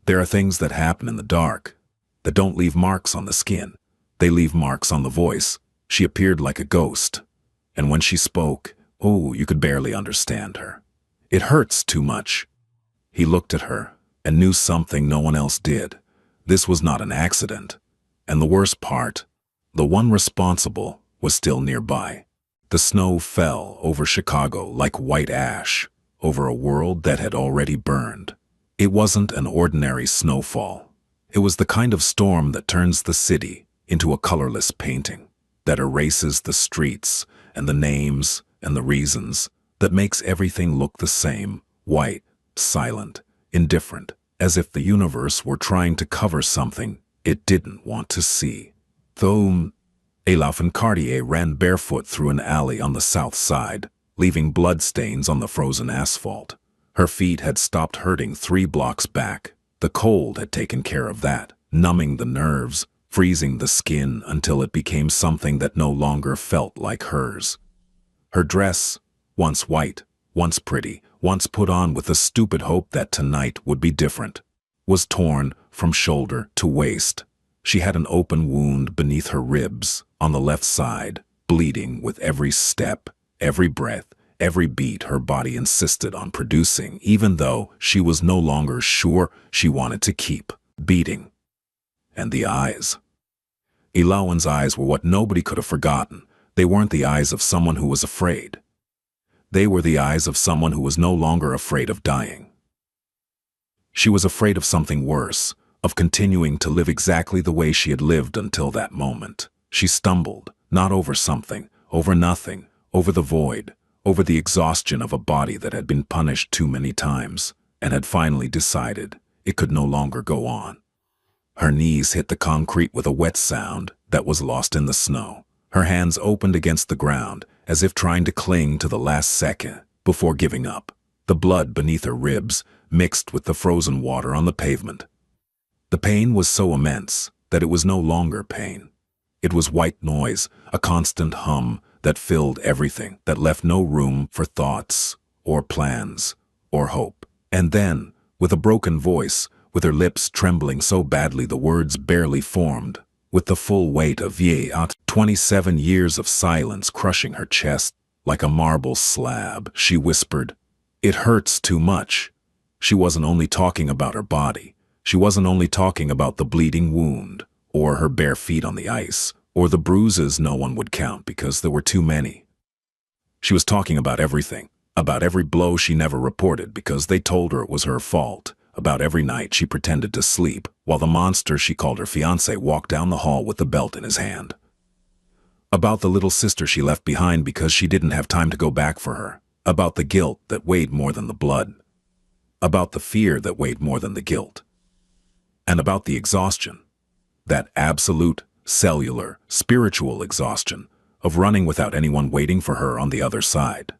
There are things that happen in the dark that don't leave marks on the skin. They leave marks on the voice. She appeared like a ghost. And when she spoke, oh, you could barely understand her. It hurts too much. He looked at her and knew something no one else did. This was not an accident. And the worst part, the one responsible was still nearby. The snow fell over Chicago like white ash, over a world that had already burned. It wasn't an ordinary snowfall. It was the kind of storm that turns the city into a colorless painting, that erases the streets and the names and the reasons, that makes everything look the same, white, silent, indifferent, as if the universe were trying to cover something it didn't want to see. Though Elaf Cartier ran barefoot through an alley on the south side, leaving bloodstains on the frozen asphalt. Her feet had stopped hurting 3 blocks back. The cold had taken care of that, numbing the nerves, freezing the skin until it became something that no longer felt like hers. Her dress, once white, once pretty, once put on with the stupid hope that tonight would be different, was torn from shoulder to waist. She had an open wound beneath her ribs, on the left side, bleeding with every step, every breath, every beat her body insisted on producing, even though she was no longer sure she wanted to keep beating. And the eyes. Ilawan's eyes were what nobody could have forgotten. They weren't the eyes of someone who was afraid. They were the eyes of someone who was no longer afraid of dying. She was afraid of something worse, of continuing to live exactly the way she had lived until that moment. She stumbled, not over something, over nothing, over the void, over the exhaustion of a body that had been punished too many times, and had finally decided it could no longer go on. Her knees hit the concrete with a wet sound that was lost in the snow. Her hands opened against the ground, as if trying to cling to the last second before giving up. The blood beneath her ribs mixed with the frozen water on the pavement. The pain was so immense that it was no longer pain. It was white noise, a constant hum that filled everything, that left no room for thoughts, or plans, or hope. And then, with a broken voice, with her lips trembling so badly the words barely formed, with the full weight of 27 years of silence crushing her chest like a marble slab, she whispered, "It hurts too much." She wasn't only talking about her body. She wasn't only talking about the bleeding wound, or her bare feet on the ice, or the bruises no one would count because there were too many. She was talking about everything, about every blow she never reported because they told her it was her fault, about every night she pretended to sleep while the monster she called her fiancé walked down the hall with the belt in his hand. About the little sister she left behind because she didn't have time to go back for her, about the guilt that weighed more than the blood, about the fear that weighed more than the guilt, and about the exhaustion, that absolute, cellular, spiritual exhaustion of running without anyone waiting for her on the other side.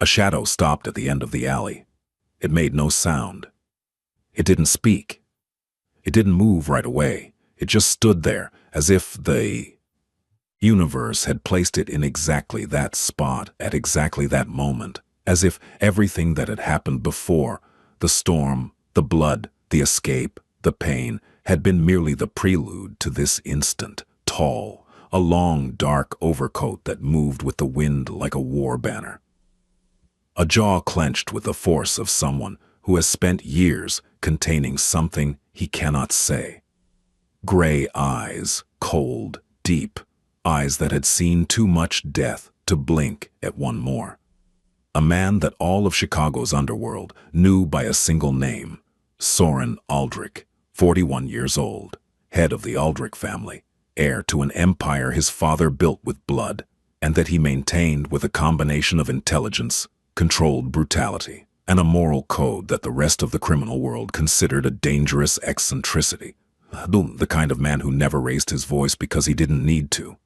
A shadow stopped at the end of the alley. It made no sound. It didn't speak. It didn't move right away. It just stood there, as if the universe had placed it in exactly that spot at exactly that moment, as if everything that had happened before, the storm, the blood, the escape, the pain, had been merely the prelude to this instant, tall, a long, dark overcoat that moved with the wind like a war banner. A jaw clenched with the force of someone who has spent years containing something he cannot say. Gray eyes, cold, deep, eyes that had seen too much death to blink at one more. A man that all of Chicago's underworld knew by a single name, Soren Aldrich, 41 years old, head of the Aldrich family, heir to an empire his father built with blood, and that he maintained with a combination of intelligence, controlled brutality, and a moral code that the rest of the criminal world considered a dangerous eccentricity. The kind of man who never raised his voice because he didn't need to.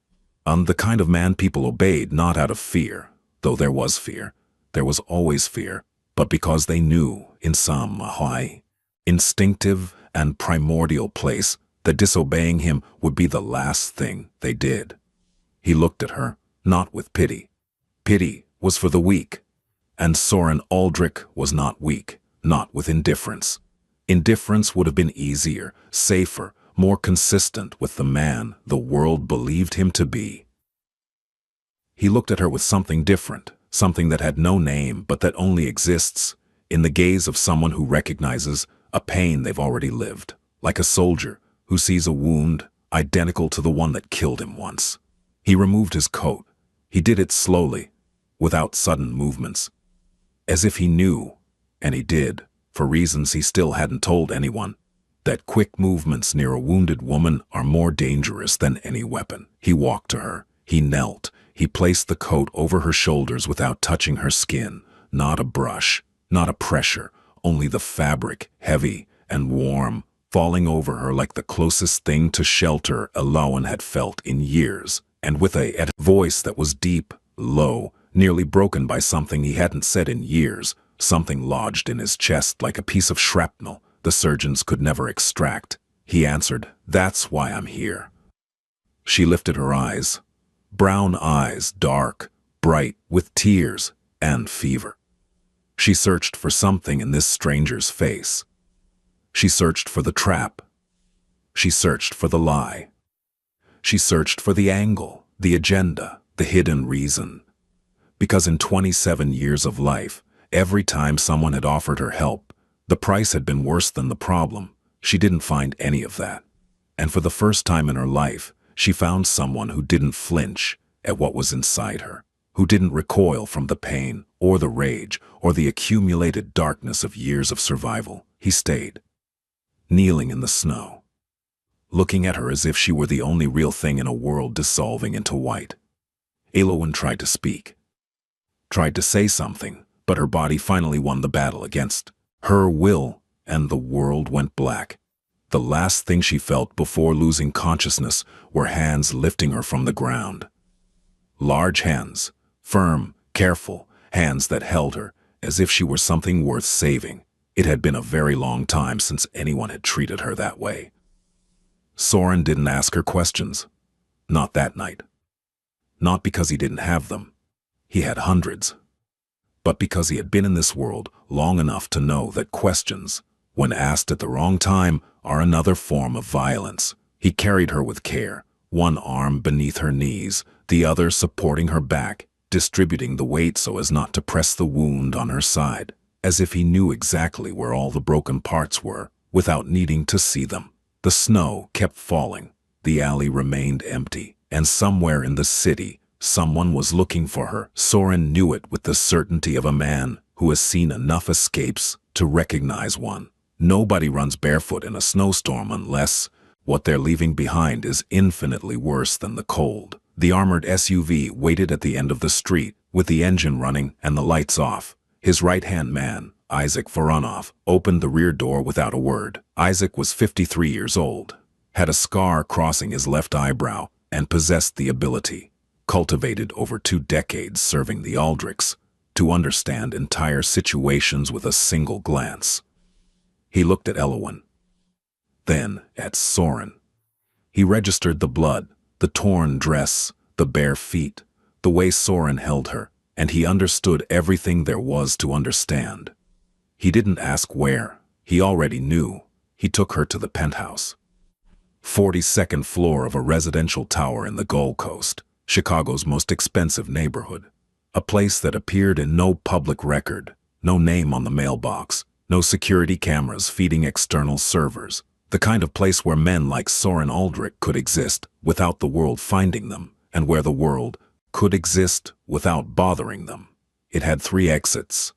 The kind of man people obeyed not out of fear, though there was fear. There was always fear, but because they knew, in some high, instinctive and primordial place, that disobeying him would be the last thing they did. He looked at her, not with pity. Pity was for the weak, and Soren Aldrich was not weak, not with indifference. Indifference would have been easier, safer, more consistent with the man the world believed him to be. He looked at her with something different, something that had no name but that only exists in the gaze of someone who recognizes a pain they've already lived, like a soldier who sees a wound identical to the one that killed him once. He removed his coat. He did it slowly, without sudden movements, as if he knew, and he did, for reasons he still hadn't told anyone, that quick movements near a wounded woman are more dangerous than any weapon. He walked to her. He knelt. He placed the coat over her shoulders without touching her skin. Not a brush, not a pressure, only the fabric, heavy and warm, falling over her like the closest thing to shelter Elowen had felt in years, and with a voice that was deep, low, nearly broken by something he hadn't said in years, something lodged in his chest like a piece of shrapnel the surgeons could never extract. He answered, "That's why I'm here." She lifted her eyes. Brown eyes, dark, bright, with tears and fever. She searched for something in this stranger's face. She searched for the trap. She searched for the lie. She searched for the angle, the agenda, the hidden reason. Because in 27 years of life, every time someone had offered her help, the price had been worse than the problem. She didn't find any of that. And for the first time in her life, she found someone who didn't flinch at what was inside her, who didn't recoil from the pain or the rage or the accumulated darkness of years of survival. He stayed, kneeling in the snow, looking at her as if she were the only real thing in a world dissolving into white. Elowen tried to speak, tried to say something, but her body finally won the battle against her will, and the world went black. The last thing she felt before losing consciousness were hands lifting her from the ground. Large hands, firm, careful, hands that held her as if she were something worth saving. It had been a very long time since anyone had treated her that way. Soren didn't ask her questions. Not that night. Not because he didn't have them. He had hundreds. But because he had been in this world long enough to know that questions, when asked at the wrong time, are another form of violence. He carried her with care, one arm beneath her knees, the other supporting her back, distributing the weight so as not to press the wound on her side, as if he knew exactly where all the broken parts were, without needing to see them. The snow kept falling, the alley remained empty, and somewhere in the city, someone was looking for her. Soren knew it with the certainty of a man who has seen enough escapes to recognize one. Nobody runs barefoot in a snowstorm unless what they're leaving behind is infinitely worse than the cold. The armored SUV waited at the end of the street, with the engine running and the lights off. His right-hand man, Isaac Voronov, opened the rear door without a word. Isaac was 53 years old, had a scar crossing his left eyebrow, and possessed the ability, cultivated over 2 decades serving the Aldrichs, to understand entire situations with a single glance. He looked at Elowen, then at Soren. He registered the blood, the torn dress, the bare feet, the way Soren held her, and he understood everything there was to understand. He didn't ask where. He already knew. He took her to the penthouse. 42nd floor of a residential tower in the Gold Coast, Chicago's most expensive neighborhood. A place that appeared in no public record, no name on the mailbox, no security cameras feeding external servers. The kind of place where men like Soren Aldrich could exist without the world finding them, and where the world could exist without bothering them. It had 3 exits,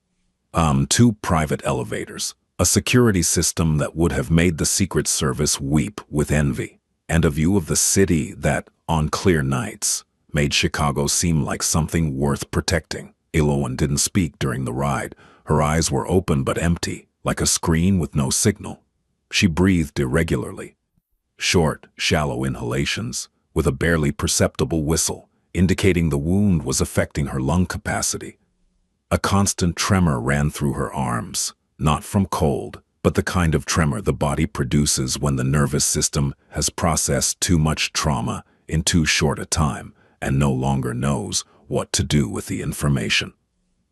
2 private elevators, a security system that would have made the Secret Service weep with envy, and a view of the city that, on clear nights, made Chicago seem like something worth protecting. Elowen didn't speak during the ride. Her eyes were open but empty, like a screen with no signal. She breathed irregularly. Short, shallow inhalations, with a barely perceptible whistle, indicating the wound was affecting her lung capacity. A constant tremor ran through her arms, not from cold, but the kind of tremor the body produces when the nervous system has processed too much trauma in too short a time and no longer knows what to do with the information.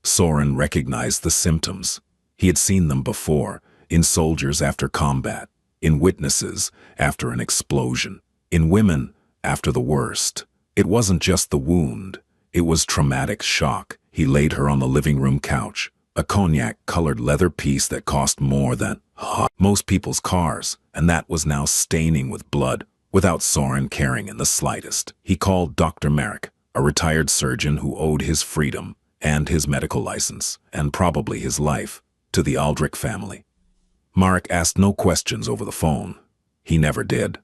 Soren recognized the symptoms. He had seen them before, in soldiers after combat, in witnesses after an explosion, in women after the worst. It wasn't just the wound, it was traumatic shock. He laid her on the living room couch, a cognac-colored leather piece that cost more than most people's cars, and that was now staining with blood, without Soren caring in the slightest. He called Dr. Merrick, a retired surgeon who owed his freedom and his medical license, and probably his life, to the Aldrich family. Marek asked no questions over the phone. He never did.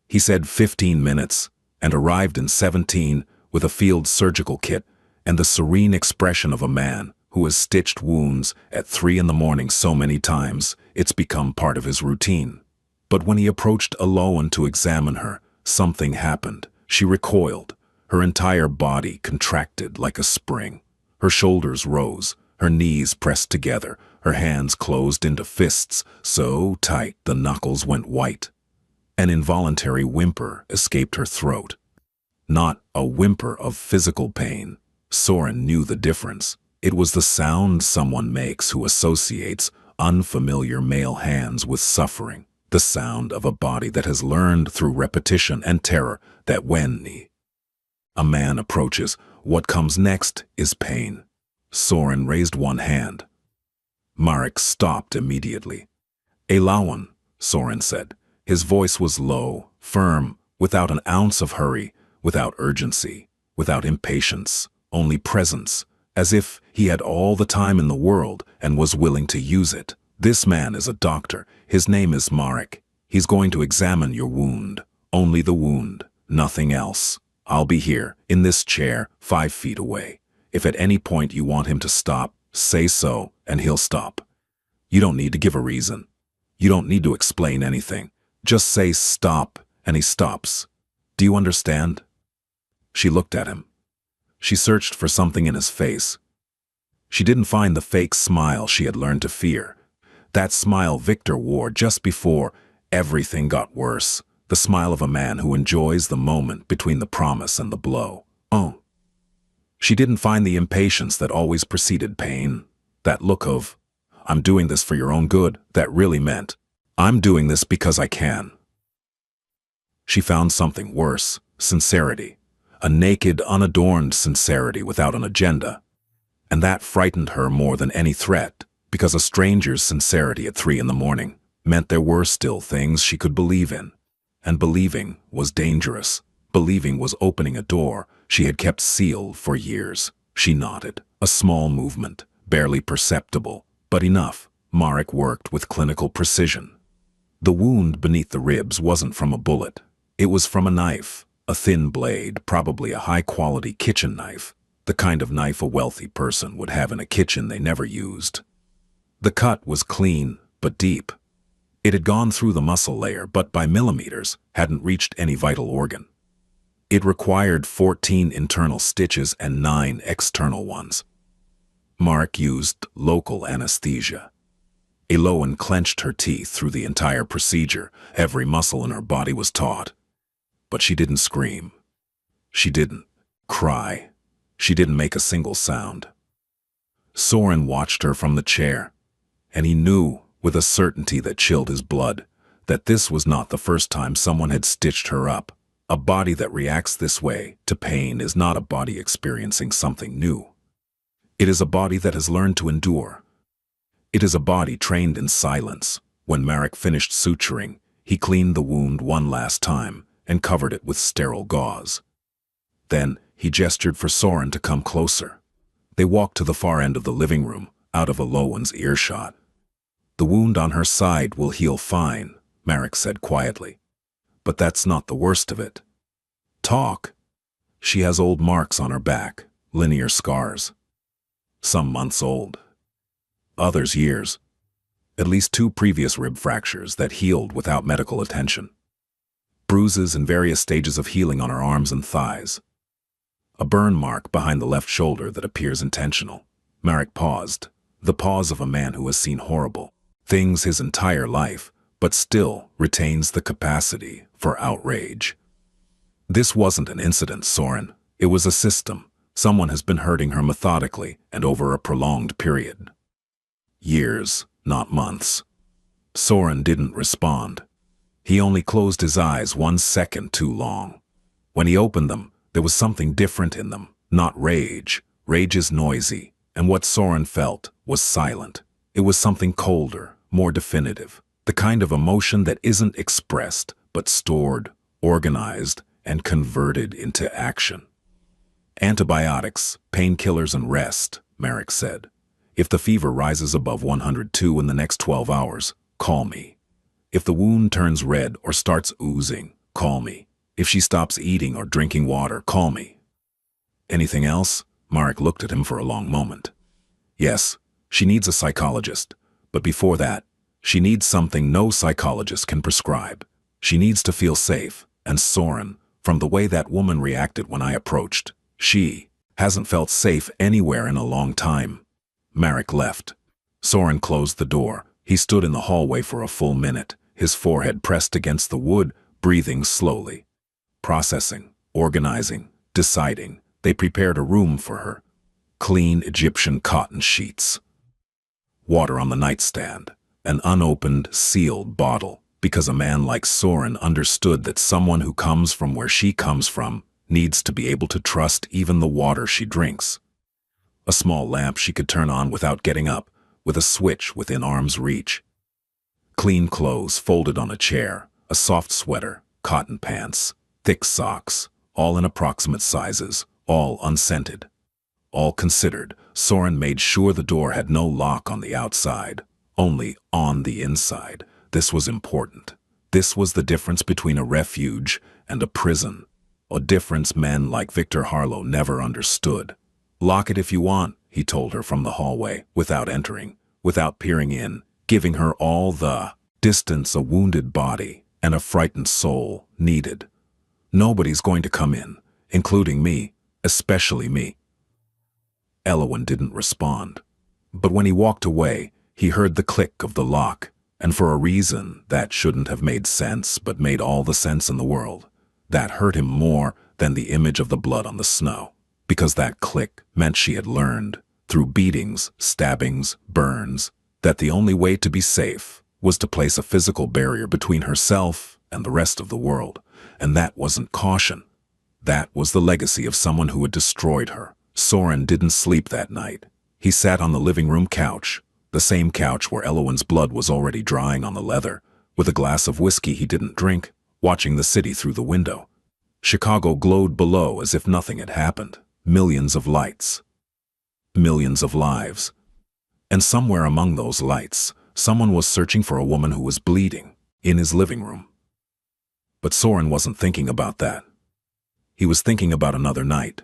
He said 15 minutes, and arrived in 17 with a field surgical kit and the serene expression of a man who has stitched wounds at 3 in the morning so many times it's become part of his routine. But when he approached Aloan to examine her, something happened. She recoiled. Her entire body contracted like a spring. Her shoulders rose, her knees pressed together, her hands closed into fists so tight the knuckles went white. An involuntary whimper escaped her throat. Not a whimper of physical pain. Soren knew the difference. It was the sound someone makes who associates unfamiliar male hands with suffering. The sound of a body that has learned through repetition and terror that when a man approaches, what comes next is pain. Soren raised one hand. Marek stopped immediately. "Aloan," Soren said. His voice was low, firm, without an ounce of hurry, without urgency, without impatience, only presence, as if he had all the time in the world and was willing to use it. "This man is a doctor. His name is Marek. He's going to examine your wound. Only the wound, nothing else. I'll be here, in this chair, 5 feet away. If at any point you want him to stop, say so, and he'll stop. You don't need to give a reason. You don't need to explain anything. Just say stop, and he stops. Do you understand?" She looked at him. She searched for something in his face. She didn't find the fake smile she had learned to fear. That smile Victor wore just before everything got worse. The smile of a man who enjoys the moment between the promise and the blow. Oh. She didn't find the impatience that always preceded pain. That look of, "I'm doing this for your own good," that really meant, "I'm doing this because I can." She found something worse, sincerity. A naked, unadorned sincerity without an agenda. And that frightened her more than any threat, because a stranger's sincerity at 3 in the morning meant there were still things she could believe in. And believing was dangerous. Believing was opening a door she had kept sealed for years. She nodded. A small movement, barely perceptible, but enough. Marek worked with clinical precision. The wound beneath the ribs wasn't from a bullet. It was from a knife. A thin blade, probably a high-quality kitchen knife. The kind of knife a wealthy person would have in a kitchen they never used. The cut was clean, but deep. It had gone through the muscle layer, but by millimeters hadn't reached any vital organ. It required 14 internal stitches and 9 external ones. Marek used local anesthesia. Aloan clenched her teeth through the entire procedure. Every muscle in her body was taut. But she didn't scream. She didn't cry. She didn't make a single sound. Soren watched her from the chair, and he knew, with a certainty that chilled his blood, that this was not the first time someone had stitched her up. A body that reacts this way to pain is not a body experiencing something new. It is a body that has learned to endure. It is a body trained in silence. When Marek finished suturing, he cleaned the wound one last time and covered it with sterile gauze. Then he gestured for Soren to come closer. They walked to the far end of the living room, out of Aloan's earshot. "The wound on her side will heal fine," Marek said quietly. "But that's not the worst of it. Talk." "She has old marks on her back, linear scars. Some months old. Others years. At least 2 previous rib fractures that healed without medical attention. Bruises in various stages of healing on her arms and thighs. A burn mark behind the left shoulder that appears intentional." Marek paused, the pause of a man who has seen horrible things his entire life, but still retains the capacity for outrage. "This wasn't an incident, Soren. It was a system. Someone has been hurting her methodically and over a prolonged period. Years, not months. Soren didn't respond. He only closed his eyes 1 second too long. When he opened them, there was something different in them, not rage. Rage is noisy, and what Soren felt was silent. It was something colder, more definitive, the kind of emotion that isn't expressed, but stored, organized, and converted into action. Antibiotics, painkillers, and rest, Merrick said. If the fever rises above 102 in the next 12 hours, call me. If the wound turns red or starts oozing, call me. If she stops eating or drinking water, call me. Anything else? Marek looked at him for a long moment. Yes, she needs a psychologist, but before that, she needs something no psychologist can prescribe. She needs to feel safe, and Soren, from the way that woman reacted when I approached, she hasn't felt safe anywhere in a long time. Marek left. Soren closed the door. He stood in the hallway for a full minute, his forehead pressed against the wood, breathing slowly. Processing, organizing, deciding. They prepared a room for her. Clean Egyptian cotton sheets. Water on the nightstand. An unopened, sealed bottle, because a man like Soren understood that someone who comes from where she comes from needs to be able to trust even the water she drinks. A small lamp she could turn on without getting up, with a switch within arm's reach. Clean clothes folded on a chair, a soft sweater, cotton pants, thick socks, all in approximate sizes, all unscented. All considered, Soren made sure the door had no lock on the outside, only on the inside. This was important. This was the difference between a refuge and a prison, a difference men like Victor Harlow never understood. Lock it if you want, he told her from the hallway, without entering, without peering in, giving her all the distance a wounded body and a frightened soul needed. Nobody's going to come in, including me, especially me. Elowen didn't respond. But when he walked away, he heard the click of the lock, and for a reason that shouldn't have made sense but made all the sense in the world. That hurt him more than the image of the blood on the snow, because that click meant she had learned, through beatings, stabbings, burns, that the only way to be safe was to place a physical barrier between herself and the rest of the world. And that wasn't caution. That was the legacy of someone who had destroyed her. Soren didn't sleep that night. He sat on the living room couch, the same couch where Elowen's blood was already drying on the leather, with a glass of whiskey he didn't drink, watching the city through the window. Chicago glowed below as if nothing had happened. Millions of lights. Millions of lives. And somewhere among those lights, someone was searching for a woman who was bleeding, in his living room. But Soren wasn't thinking about that. He was thinking about another night,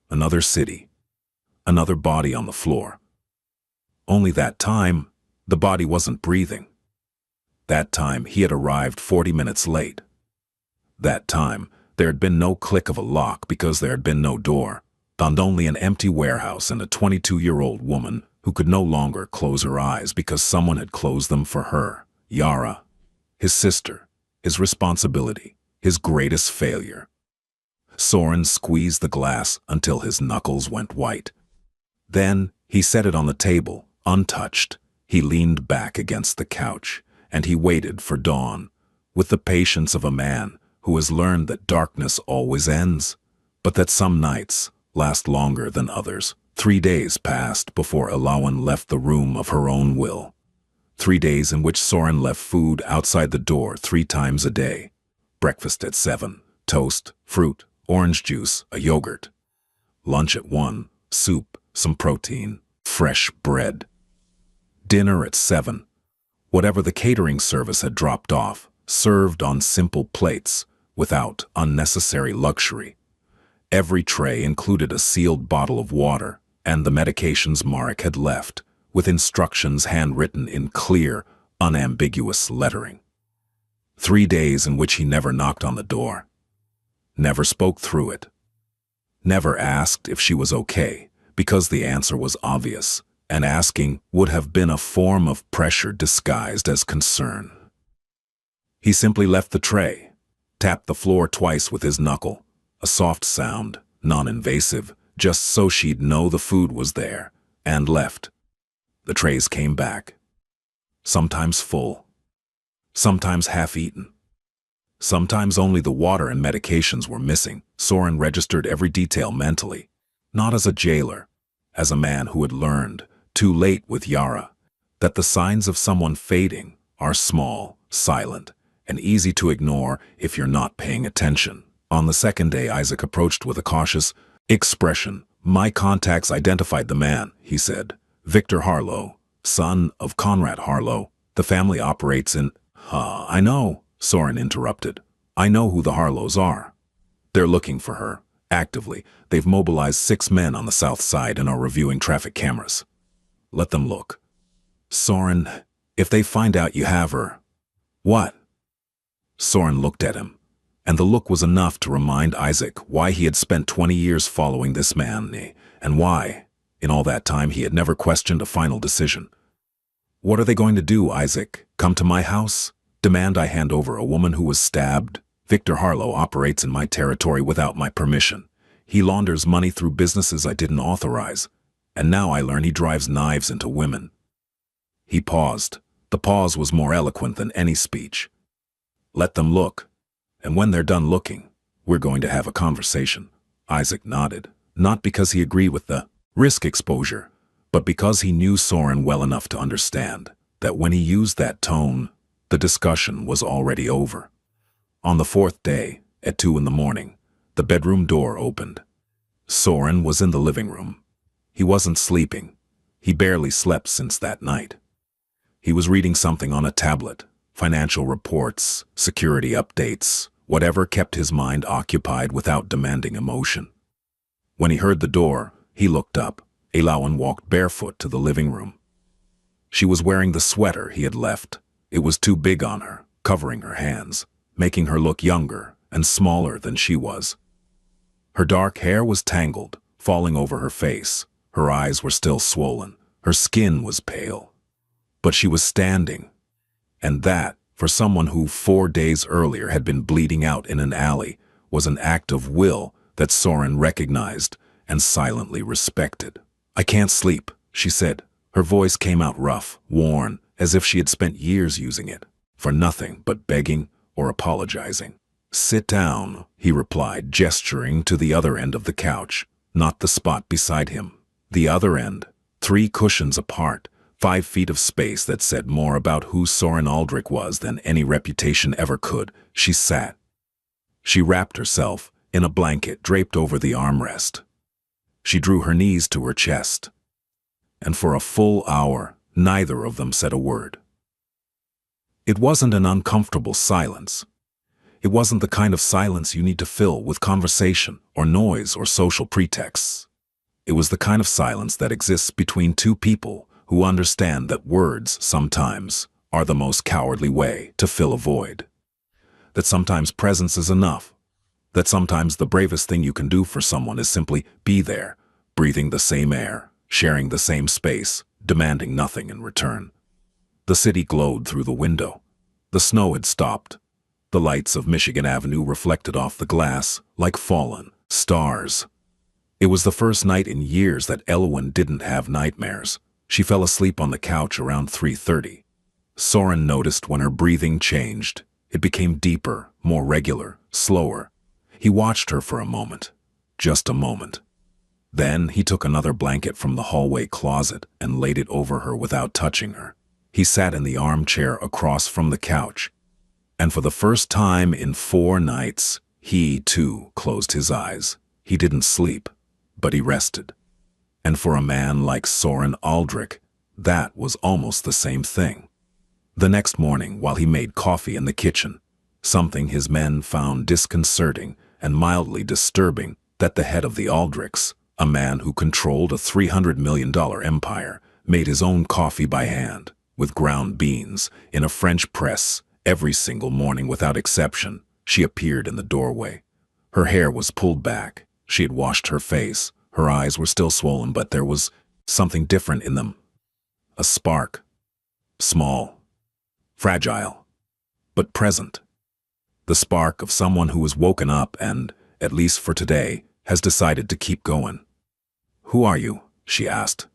another city, another body on the floor. Only that time, the body wasn't breathing. That time, he had arrived 40 minutes late. That time, there had been no click of a lock because there had been no door, and only an empty warehouse and a 22-year-old woman who could no longer close her eyes because someone had closed them for her. Yara, his sister, his responsibility, his greatest failure. Soren squeezed the glass until his knuckles went white. Then he set it on the table, untouched. He leaned back against the couch, and he waited for dawn, with the patience of a man who has learned that darkness always ends, but that some nights last longer than others. 3 days passed before Elowen left the room of her own will. 3 days in which Soren left food outside the door 3 times a day. Breakfast at 7, toast, fruit, orange juice, a yogurt. Lunch at 1, soup, some protein, fresh bread. Dinner at 7. Whatever the catering service had dropped off, served on simple plates, without unnecessary luxury. Every tray included a sealed bottle of water and the medications Marek had left, with instructions handwritten in clear, unambiguous lettering. 3 days in which he never knocked on the door, never spoke through it, never asked if she was okay, because the answer was obvious, and asking would have been a form of pressure disguised as concern. He simply left the tray, tapped the floor twice with his knuckle, a soft sound, non-invasive, just so she'd know the food was there, and left. The trays came back, sometimes full, sometimes half-eaten. Sometimes only the water and medications were missing. Soren registered every detail mentally, not as a jailer, as a man who had learned, too late with Yara, that the signs of someone fading are small, silent, and easy to ignore if you're not paying attention. On the second day, Isaac approached with a cautious expression. "My contacts identified the man," he said. "Victor Harlow, son of Conrad Harlow. The family operates in—" I know," Soren interrupted. "I know who the Harlows are. They're looking for her, actively. They've mobilized 6 men on the south side and are reviewing traffic cameras. Let them look." "Soren, if they find out you have her—" "What?" Soren looked at him, and the look was enough to remind Isaac why he had spent 20 years following this man, and why, in all that time, he had never questioned a final decision. "What are they going to do, Isaac? Come to my house? Demand I hand over a woman who was stabbed? Victor Harlow operates in my territory without my permission. He launders money through businesses I didn't authorize, and now I learn he drives knives into women." He paused. The pause was more eloquent than any speech. "Let them look. And when they're done looking, we're going to have a conversation." Isaac nodded, not because he agreed with the risk exposure, but because he knew Soren well enough to understand that when he used that tone, the discussion was already over. On the 4th day, at 2 in the morning, the bedroom door opened. Soren was in the living room. He wasn't sleeping. He barely slept since that night. He was reading something on a tablet, financial reports, security updates, whatever kept his mind occupied without demanding emotion. When he heard the door, he looked up. Elawan walked barefoot to the living room. She was wearing the sweater he had left. It was too big on her, covering her hands, making her look younger and smaller than she was. Her dark hair was tangled, falling over her face. Her eyes were still swollen. Her skin was pale. But she was standing. And that, for someone who 4 days earlier had been bleeding out in an alley, was an act of will that Soren recognized and silently respected. "I can't sleep," she said. Her voice came out rough, worn, as if she had spent years using it, for nothing but begging or apologizing. "Sit down," he replied, gesturing to the other end of the couch, not the spot beside him. The other end, 3 cushions apart, 5 feet of space that said more about who Soren Aldrich was than any reputation ever could. She sat. She wrapped herself in a blanket draped over the armrest. She drew her knees to her chest. And for a full hour, neither of them said a word. It wasn't an uncomfortable silence. It wasn't the kind of silence you need to fill with conversation or noise or social pretexts. It was the kind of silence that exists between 2 people who understand that words sometimes are the most cowardly way to fill a void. That sometimes presence is enough. That sometimes the bravest thing you can do for someone is simply be there, breathing the same air, sharing the same space, demanding nothing in return. The city glowed through the window. The snow had stopped. The lights of Michigan Avenue reflected off the glass like fallen stars. It was the first night in years that Elwyn didn't have nightmares. She fell asleep on the couch around 3:30. Soren noticed when her breathing changed. It became deeper, more regular, slower. He watched her for a moment. Just a moment. Then he took another blanket from the hallway closet and laid it over her without touching her. He sat in the armchair across from the couch. And for the first time in 4 nights, he, too, closed his eyes. He didn't sleep, but he rested. And for a man like Soren Aldrich, that was almost the same thing. The next morning, while he made coffee in the kitchen, something his men found disconcerting and mildly disturbing, that the head of the Aldrichs, a man who controlled a $300 million empire, made his own coffee by hand, with ground beans, in a French press, every single morning without exception. She appeared in the doorway. Her hair was pulled back. She had washed her face. Her eyes were still swollen, but there was something different in them. A spark. Small. Fragile. But present. The spark of someone who has woken up and, at least for today, has decided to keep going. "Who are you?" she asked.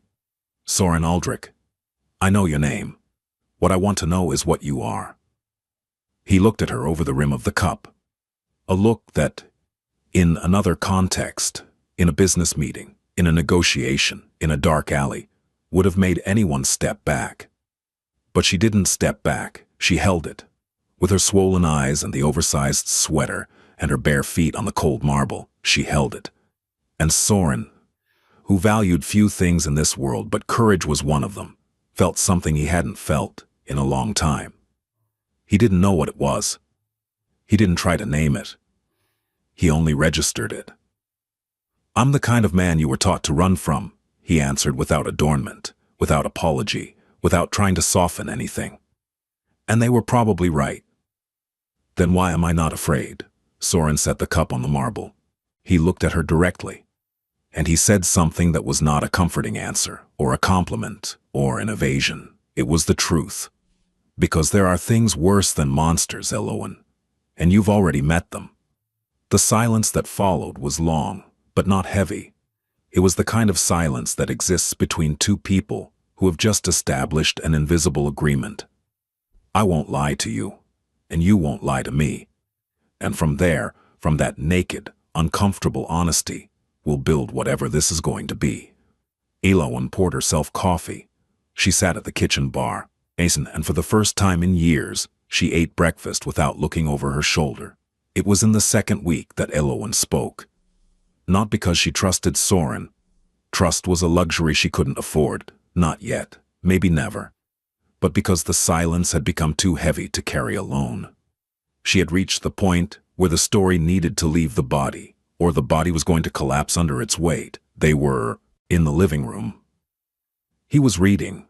"Soren Aldrich. I know your name. What I want to know is what you are." He looked at her over the rim of the cup. A look that, in another context, in a business meeting, in a negotiation, in a dark alley, would have made anyone step back. But she didn't step back, she held it. With her swollen eyes and the oversized sweater and her bare feet on the cold marble, she held it. And Soren, who valued few things in this world but courage was one of them, felt something he hadn't felt in a long time. He didn't know what it was. He didn't try to name it. He only registered it. "I'm the kind of man you were taught to run from," he answered without adornment, without apology, without trying to soften anything. And they were probably right. "Then why am I not afraid?" Soren set the cup on the marble. He looked at her directly. And he said something that was not a comforting answer, or a compliment, or an evasion. It was the truth. "Because there are things worse than monsters, Elowen. And you've already met them." The silence that followed was long, but not heavy. It was the kind of silence that exists between two people who have just established an invisible agreement. "I won't lie to you, and you won't lie to me. And from there, from that naked, uncomfortable honesty, we'll build whatever this is going to be." Elowen poured herself coffee. She sat at the kitchen bar, and for the first time in years, she ate breakfast without looking over her shoulder. It was in the second week that Elowen spoke. Not because she trusted Soren. Trust was a luxury she couldn't afford. Not yet, maybe never. But because the silence had become too heavy to carry alone. She had reached the point where the story needed to leave the body, or the body was going to collapse under its weight. They were in the living room. He was reading.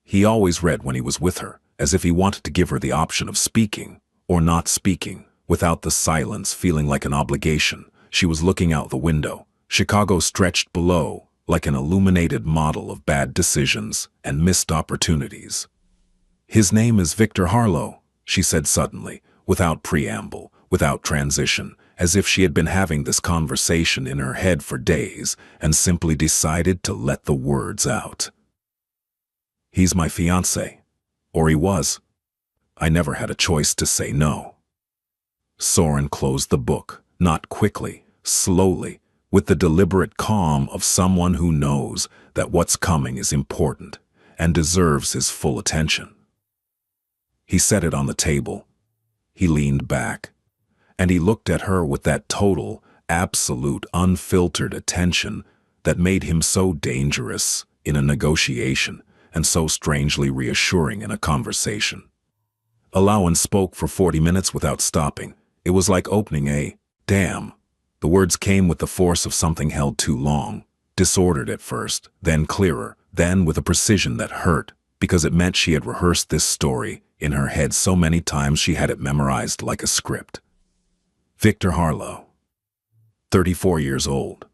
He always read when he was with her, as if he wanted to give her the option of speaking, or not speaking, without the silence feeling like an obligation. She was looking out the window. Chicago stretched below, like an illuminated model of bad decisions and missed opportunities. "His name is Victor Harlow," she said suddenly, without preamble, without transition, as if she had been having this conversation in her head for days and simply decided to let the words out. "He's my fiancé. Or he was. I never had a choice to say no." Soren closed the book, not quickly, slowly, with the deliberate calm of someone who knows that what's coming is important and deserves his full attention. He set it on the table. He leaned back, and he looked at her with that total, absolute, unfiltered attention that made him so dangerous in a negotiation and so strangely reassuring in a conversation. Elowen spoke for 40 minutes without stopping. It was like opening a dam. The words came with the force of something held too long, disordered at first, then clearer, then with a precision that hurt, because it meant she had rehearsed this story in her head so many times she had it memorized like a script. Victor Harlow, 34 years old,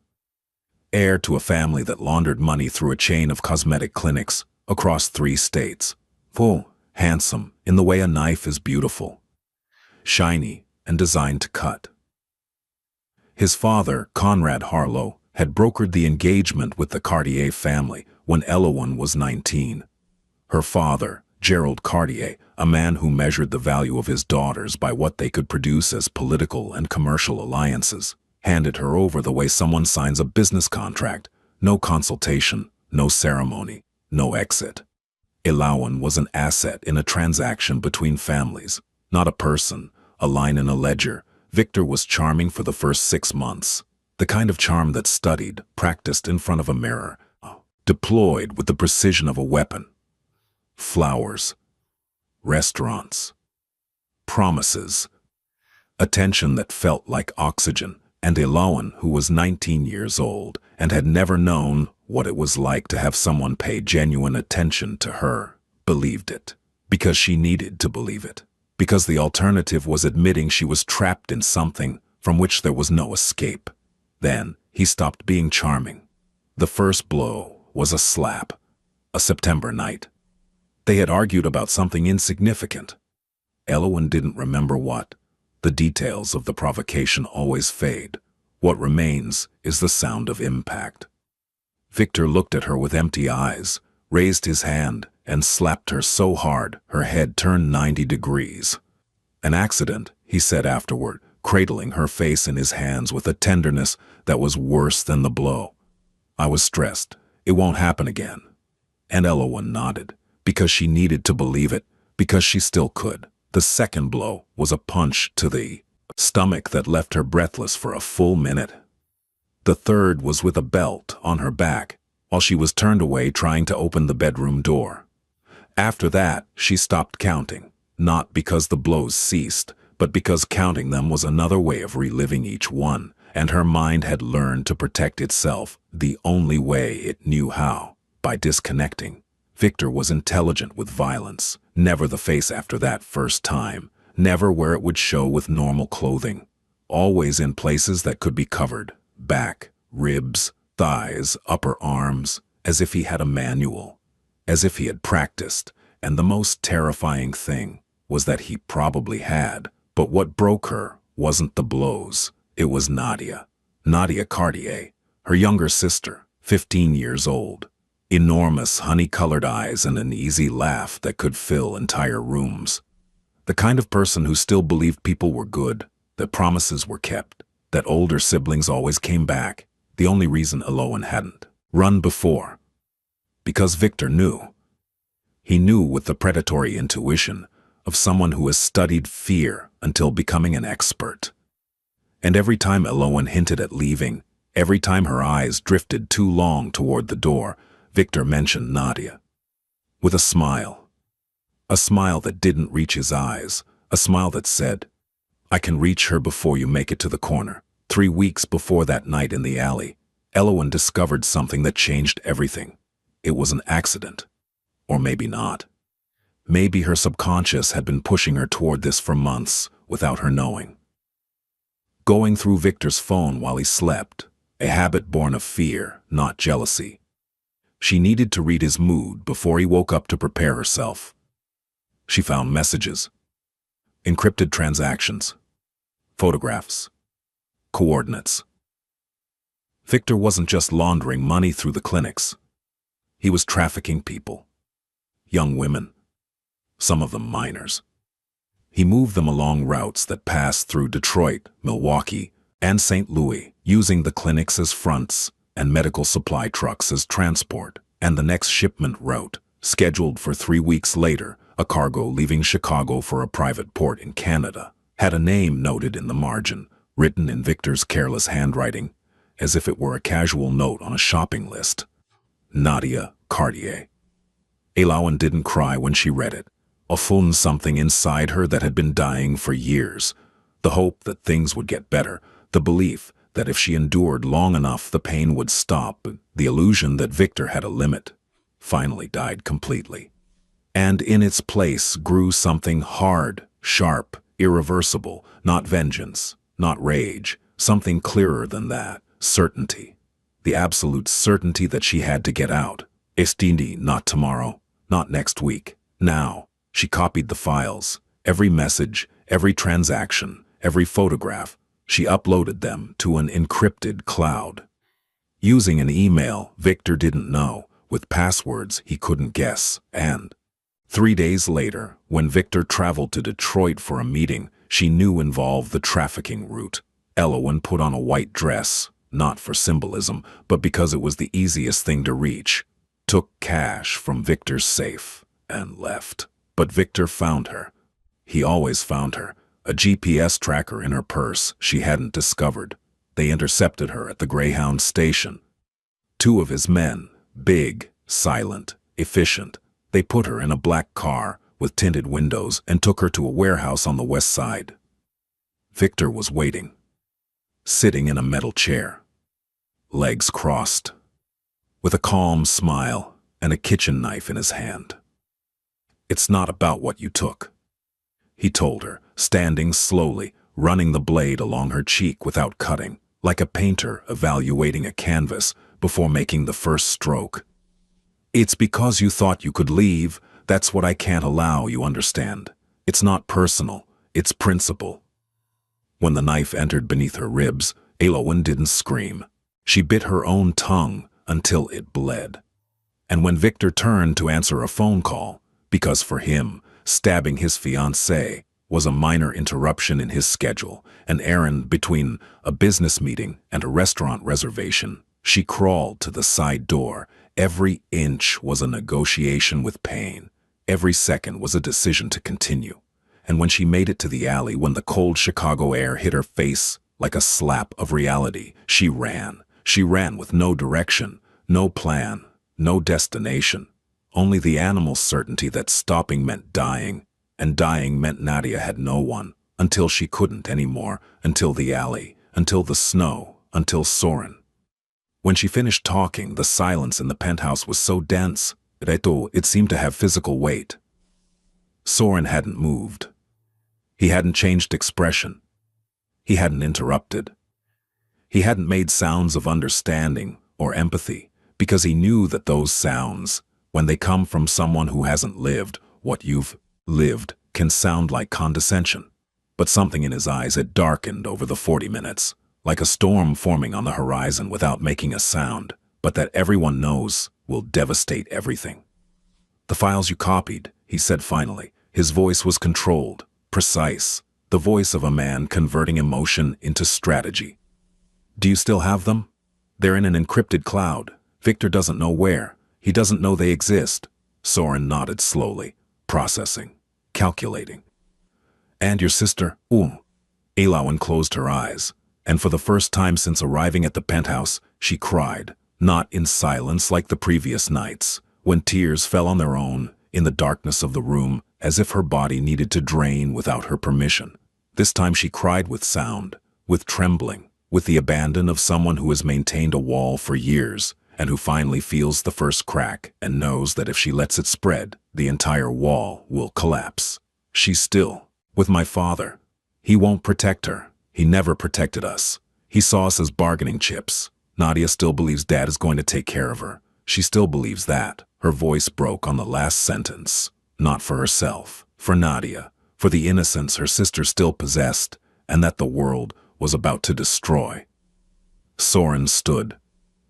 heir to a family that laundered money through a chain of cosmetic clinics across 3 states. Full, handsome, in the way a knife is beautiful, shiny, and designed to cut. His father, Conrad Harlow, had brokered the engagement with the Cartier family when Elowen was 19. Her father, Gerald Cartier, a man who measured the value of his daughters by what they could produce as political and commercial alliances, handed her over the way someone signs a business contract. No consultation, no ceremony, no exit. Elowen was an asset in a transaction between families, not a person, a line in a ledger. Victor was charming for the first 6 months, the kind of charm that's studied, practiced in front of a mirror, deployed with the precision of a weapon. Flowers, restaurants, promises, attention that felt like oxygen, and Elowen, who was 19 years old and had never known what it was like to have someone pay genuine attention to her, believed it, because she needed to believe it, because the alternative was admitting she was trapped in something from which there was no escape. Then he stopped being charming. The first blow was a slap, a September night. They had argued about something insignificant. Elowen didn't remember what. The details of the provocation always fade. What remains is the sound of impact. Victor looked at her with empty eyes, raised his hand, and slapped her so hard her head turned 90 degrees. An accident, he said afterward, cradling her face in his hands with a tenderness that was worse than the blow. I was stressed. It won't happen again. And Elowen nodded, because she needed to believe it, because she still could. The second blow was a punch to the stomach that left her breathless for a full minute. The third was with a belt on her back, while she was turned away trying to open the bedroom door. After that, she stopped counting, not because the blows ceased, but because counting them was another way of reliving each one, and her mind had learned to protect itself the only way it knew how, by disconnecting. Victor was intelligent with violence, never the face after that first time, never where it would show with normal clothing, always in places that could be covered, back, ribs, thighs, upper arms, as if he had a manual, as if he had practiced, and the most terrifying thing was that he probably had. But what broke her wasn't the blows, it was Nadia Cartier, her younger sister, 15 years old. Enormous honey-colored eyes and an easy laugh that could fill entire rooms. The kind of person who still believed people were good, that promises were kept, that older siblings always came back. The only reason Elowen hadn't run before. Because Victor knew. He knew with the predatory intuition of someone who has studied fear until becoming an expert. And every time Elowen hinted at leaving, every time her eyes drifted too long toward the door, Victor mentioned Nadia. With a smile. A smile that didn't reach his eyes, a smile that said, "I can reach her before you make it to the corner." 3 weeks before that night in the alley, Elowen discovered something that changed everything. It was an accident. Or maybe not. Maybe her subconscious had been pushing her toward this for months without her knowing. Going through Victor's phone while he slept, a habit born of fear, not jealousy. She needed to read his mood before he woke up to prepare herself. She found messages, encrypted transactions, photographs, coordinates. Victor wasn't just laundering money through the clinics. He was trafficking people. Young women. Some of them minors. He moved them along routes that passed through Detroit, Milwaukee, and St. Louis, using the clinics as fronts and medical supply trucks as transport. And the next shipment route, scheduled for 3 weeks later, a cargo leaving Chicago for a private port in Canada, had a name noted in the margin, written in Victor's careless handwriting, as if it were a casual note on a shopping list. Nadia Cartier. Elowen didn't cry when she read it. Or found something inside her that had been dying for years. The hope that things would get better, the belief that if she endured long enough the pain would stop, the illusion that Victor had a limit, finally died completely. And in its place grew something hard, sharp, irreversible, not vengeance, not rage, something clearer than that, certainty. The absolute certainty that she had to get out. Estindi, not tomorrow, not next week, now. She copied the files, every message, every transaction, every photograph. She uploaded them to an encrypted cloud. Using an email Victor didn't know, with passwords he couldn't guess, and 3 days later, when Victor traveled to Detroit for a meeting she knew involved the trafficking route, Elowen put on a white dress, not for symbolism, but because it was the easiest thing to reach, took cash from Victor's safe, and left. But Victor found her. He always found her. A GPS tracker in her purse she hadn't discovered. They intercepted her at the Greyhound station. 2 of his men, big, silent, efficient. They put her in a black car with tinted windows and took her to a warehouse on the west side. Victor was waiting, sitting in a metal chair, legs crossed, with a calm smile and a kitchen knife in his hand. "It's not about what you took," he told her, standing slowly, running the blade along her cheek without cutting, like a painter evaluating a canvas before making the first stroke. "It's because you thought you could leave. That's what I can't allow, you understand. It's not personal, it's principle." When the knife entered beneath her ribs, Elowen didn't scream. She bit her own tongue until it bled. And when Victor turned to answer a phone call, because for him, stabbing his fiancée was a minor interruption in his schedule, an errand between a business meeting and a restaurant reservation. She crawled to the side door. Every inch was a negotiation with pain. Every second was a decision to continue. And when she made it to the alley, when the cold Chicago air hit her face like a slap of reality, she ran. She ran with no direction, no plan, no destination. Only the animal certainty that stopping meant dying, and dying meant Nadia had no one, until she couldn't anymore, until the alley, until the snow, until Soren. When she finished talking, the silence in the penthouse was so dense that it seemed to have physical weight. Soren hadn't moved. He hadn't changed expression. He hadn't interrupted. He hadn't made sounds of understanding or empathy, because he knew that those sounds, when they come from someone who hasn't lived what you've lived, can sound like condescension. But something in his eyes had darkened over the 40 minutes, like a storm forming on the horizon without making a sound, but that everyone knows will devastate everything. "The files you copied," he said finally. His voice was controlled, precise, the voice of a man converting emotion into strategy. "Do you still have them?" "They're in an encrypted cloud. Victor doesn't know where. He doesn't know they exist." Soren nodded slowly, processing, calculating. "And your sister?" Elawan closed her eyes, and for the first time since arriving at the penthouse, she cried, not in silence like the previous nights, when tears fell on their own, in the darkness of the room, as if her body needed to drain without her permission. This time she cried with sound, with trembling, with the abandon of someone who has maintained a wall for years, and who finally feels the first crack and knows that if she lets it spread, the entire wall will collapse. "She's still with my father. He won't protect her. He never protected us. He saw us as bargaining chips. Nadia still believes Dad is going to take care of her. She still believes that." Her voice broke on the last sentence. Not for herself, for Nadia, for the innocence her sister still possessed, and that the world was about to destroy. Soren stood.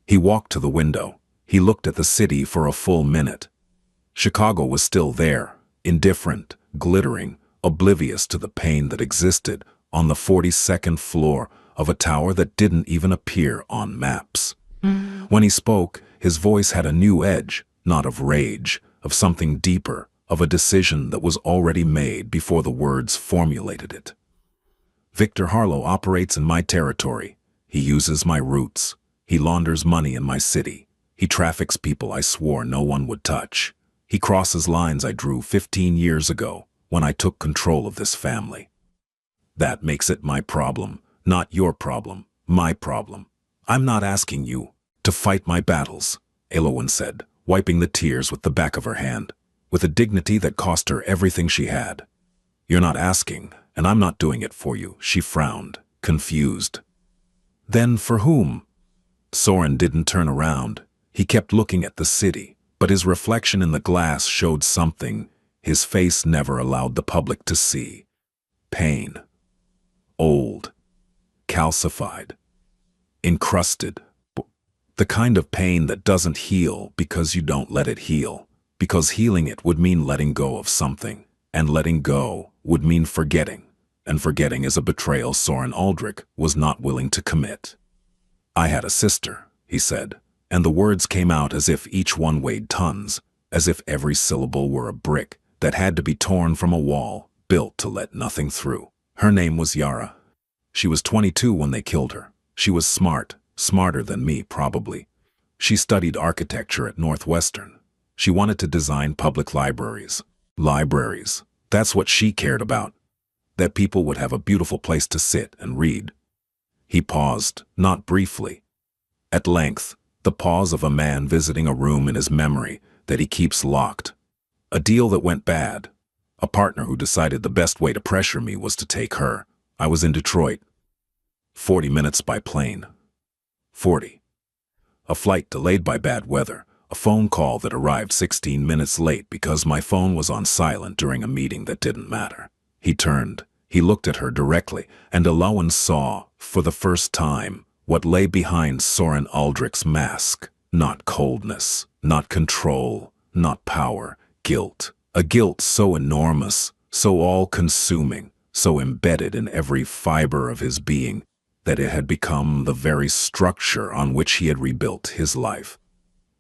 He walked to the window. He looked at the city for a full minute. Chicago was still there, indifferent, glittering, oblivious to the pain that existed on the 42nd floor of a tower that didn't even appear on maps. When he spoke, his voice had a new edge, not of rage, of something deeper, of a decision that was already made before the words formulated it. "Victor Harlow operates in my territory. He uses my roots. He launders money in my city. He traffics people I swore no one would touch. He crosses lines I drew 15 years ago when I took control of this family. That makes it my problem, not your problem, my problem. I'm not asking you to fight my battles," Elawan said, wiping the tears with the back of her hand, with a dignity that cost her everything she had. "You're not asking, and I'm not doing it for you," she frowned, confused. "Then for whom?" Soren didn't turn around. He kept looking at the city, but his reflection in the glass showed something his face never allowed the public to see. Pain. Old. Calcified. Encrusted. The kind of pain that doesn't heal because you don't let it heal, because healing it would mean letting go of something, and letting go would mean forgetting, and forgetting is a betrayal Soren Aldrich was not willing to commit. "I had a sister," he said, and the words came out as if each one weighed tons, as if every syllable were a brick that had to be torn from a wall, built to let nothing through. "Her name was Yara. She was 22 when they killed her. She was smart, smarter than me probably. She studied architecture at Northwestern. She wanted to design public libraries. Libraries. That's what she cared about. That people would have a beautiful place to sit and read." He paused, not briefly. At length, the pause of a man visiting a room in his memory that he keeps locked. "A deal that went bad. A partner who decided the best way to pressure me was to take her. I was in Detroit. 40 minutes by plane. 40. A flight delayed by bad weather. A phone call that arrived 16 minutes late because my phone was on silent during a meeting that didn't matter." He turned. He looked at her directly, and Elawan saw, for the first time, what lay behind Soren Aldrich's mask. Not coldness, not control, not power. Guilt. A guilt so enormous, so all-consuming, so embedded in every fiber of his being that it had become the very structure on which he had rebuilt his life.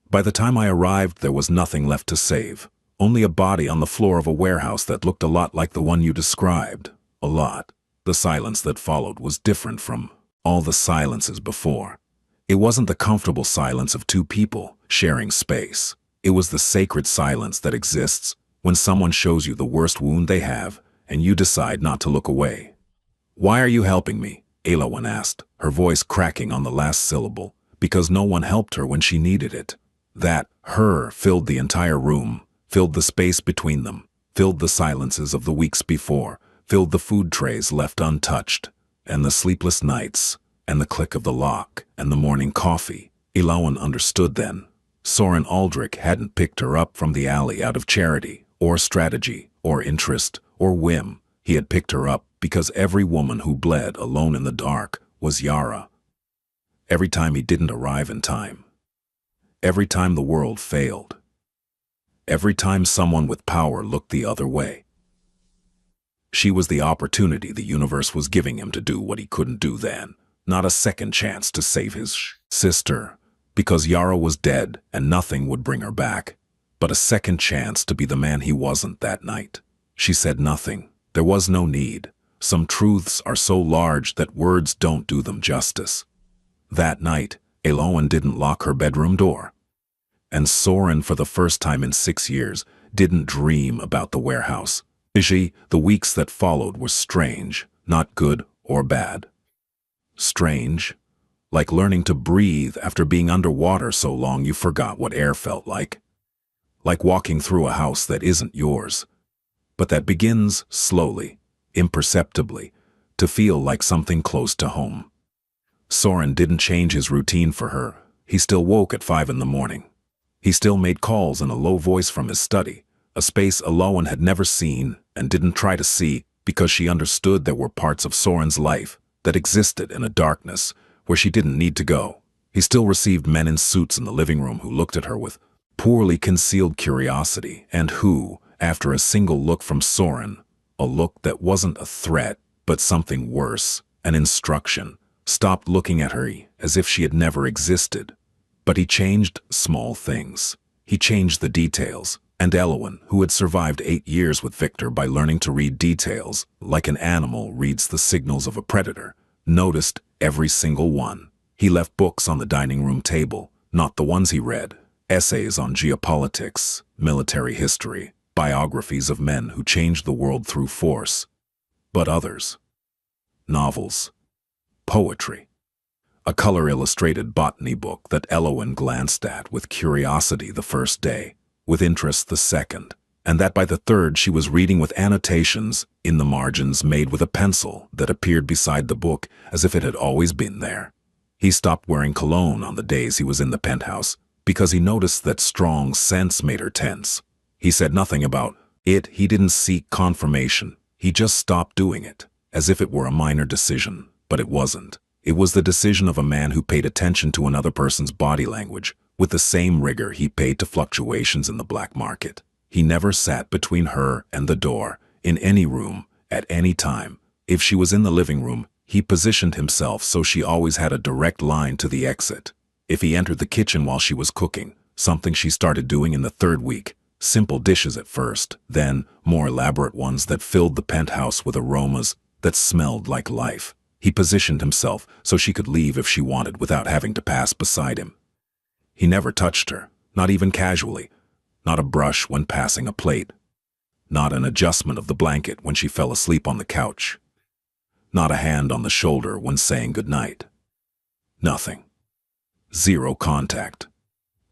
By the time I arrived, there was nothing left to save, only a body on the floor of a warehouse that looked a lot like the one you described. A lot. The silence that followed was different from all the silences before. It wasn't the comfortable silence of two people sharing space. It was the sacred silence that exists when someone shows you the worst wound they have and you decide not to look away. "Why are you helping me?" Elowen asked, her voice cracking on the last syllable, because no one helped her when she needed it. That "her" filled the entire room, filled the space between them, filled the silences of the weeks before, filled the food trays left untouched, and the sleepless nights, and the click of the lock, and the morning coffee. Elowen understood then. Soren Aldrich hadn't picked her up from the alley out of charity, or strategy, or interest, or whim. He had picked her up because every woman who bled alone in the dark was Yara. Every time he didn't arrive in time. Every time the world failed. Every time someone with power looked the other way. She was the opportunity the universe was giving him to do what he couldn't do then. Not a second chance to save his sister, because Yara was dead and nothing would bring her back, but a second chance to be the man he wasn't that night. She said nothing. There was no need. Some truths are so large that words don't do them justice. That night, Elowen didn't lock her bedroom door. And Soren, for the first time in 6 years, didn't dream about the warehouse. The weeks that followed were strange, not good or bad. Strange, like learning to breathe after being underwater so long you forgot what air felt like. Like walking through a house that isn't yours, but that begins slowly, imperceptibly, to feel like something close to home. Soren didn't change his routine for her. He still woke at 5 in the morning. He still made calls in a low voice from his study, a space Elowen had never seen and didn't try to see because she understood there were parts of Soren's life that existed in a darkness where she didn't need to go. He still received men in suits in the living room who looked at her with poorly concealed curiosity and who, after a single look from Soren, a look that wasn't a threat but something worse, an instruction, stopped looking at her as if she had never existed. But he changed small things. He changed the details, and Elowen, who had survived 8 years with Victor by learning to read details, like an animal reads the signals of a predator, noticed every single one. He left books on the dining room table, not the ones he read, essays on geopolitics, military history, biographies of men who changed the world through force, but others. Novels, poetry. A color-illustrated botany book that Elowen glanced at with curiosity the first day, with interest the second, and that by the third she was reading with annotations in the margins made with a pencil that appeared beside the book as if it had always been there. He stopped wearing cologne on the days he was in the penthouse because he noticed that strong scents made her tense. He said nothing about it. He didn't seek confirmation. He just stopped doing it, as if it were a minor decision, but it wasn't. It was the decision of a man who paid attention to another person's body language with the same rigor he paid to fluctuations in the black market. He never sat between her and the door, in any room, at any time. If she was in the living room, he positioned himself so she always had a direct line to the exit. If he entered the kitchen while she was cooking, something she started doing in the 3rd week, simple dishes at first, then more elaborate ones that filled the penthouse with aromas that smelled like life. He positioned himself so she could leave if she wanted without having to pass beside him. He never touched her, not even casually, not a brush when passing a plate, not an adjustment of the blanket when she fell asleep on the couch, not a hand on the shoulder when saying goodnight. Nothing. Zero contact.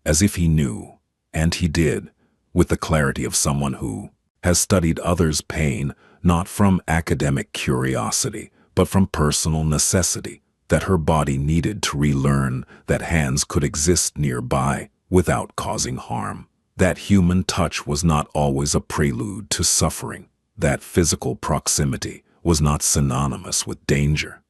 As if he knew, and he did, with the clarity of someone who has studied others' pain not from academic curiosity, but from personal necessity, that her body needed to relearn that hands could exist nearby without causing harm. That human touch was not always a prelude to suffering. That physical proximity was not synonymous with danger.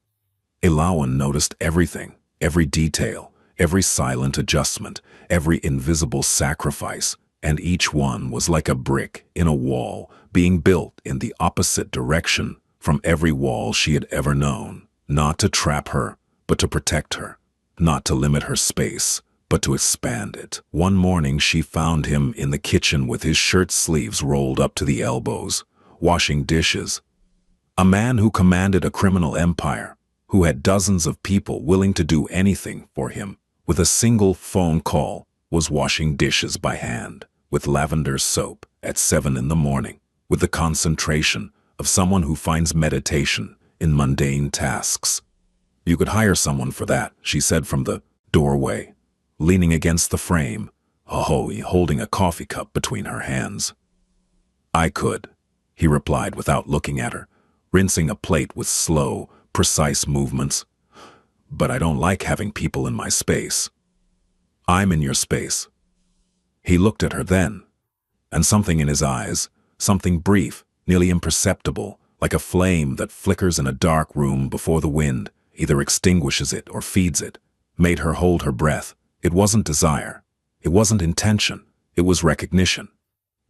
Elowen noticed everything, every detail, every silent adjustment, every invisible sacrifice, and each one was like a brick in a wall being built in the opposite direction from every wall she had ever known, not to trap her, but to protect her, not to limit her space, but to expand it. One morning she found him in the kitchen with his shirt sleeves rolled up to the elbows, washing dishes. A man who commanded a criminal empire, who had dozens of people willing to do anything for him, with a single phone call, was washing dishes by hand, with lavender soap, at 7 in the morning, with the concentration of someone who finds meditation in mundane tasks. "You could hire someone for that," she said from the doorway, leaning against the frame, holding a coffee cup between her hands. "I could," he replied without looking at her, rinsing a plate with slow, precise movements. "But I don't like having people in my space." "I'm in your space." He looked at her then, and something in his eyes, something brief, nearly imperceptible, like a flame that flickers in a dark room before the wind either extinguishes it or feeds it, made her hold her breath. It wasn't desire. It wasn't intention. It was recognition.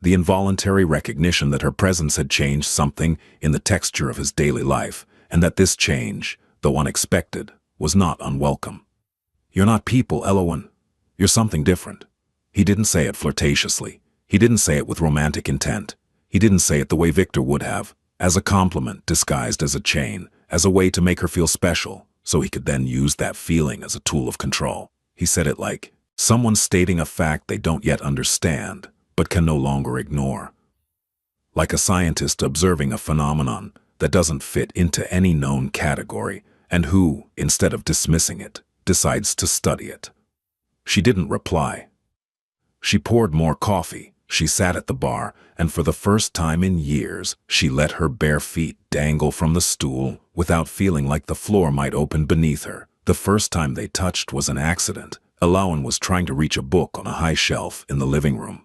The involuntary recognition that her presence had changed something in the texture of his daily life, and that this change, though unexpected, was not unwelcome. "You're not people, Elowen. You're something different." He didn't say it flirtatiously. He didn't say it with romantic intent. He didn't say it the way Victor would have, as a compliment disguised as a chain, as a way to make her feel special, so he could then use that feeling as a tool of control. He said it like someone stating a fact they don't yet understand, but can no longer ignore. Like a scientist observing a phenomenon that doesn't fit into any known category, and who, instead of dismissing it, decides to study it. She didn't reply. She poured more coffee. She sat at the bar, and for the first time in years, she let her bare feet dangle from the stool without feeling like the floor might open beneath her. The first time they touched was an accident. Elowen was trying to reach a book on a high shelf in the living room.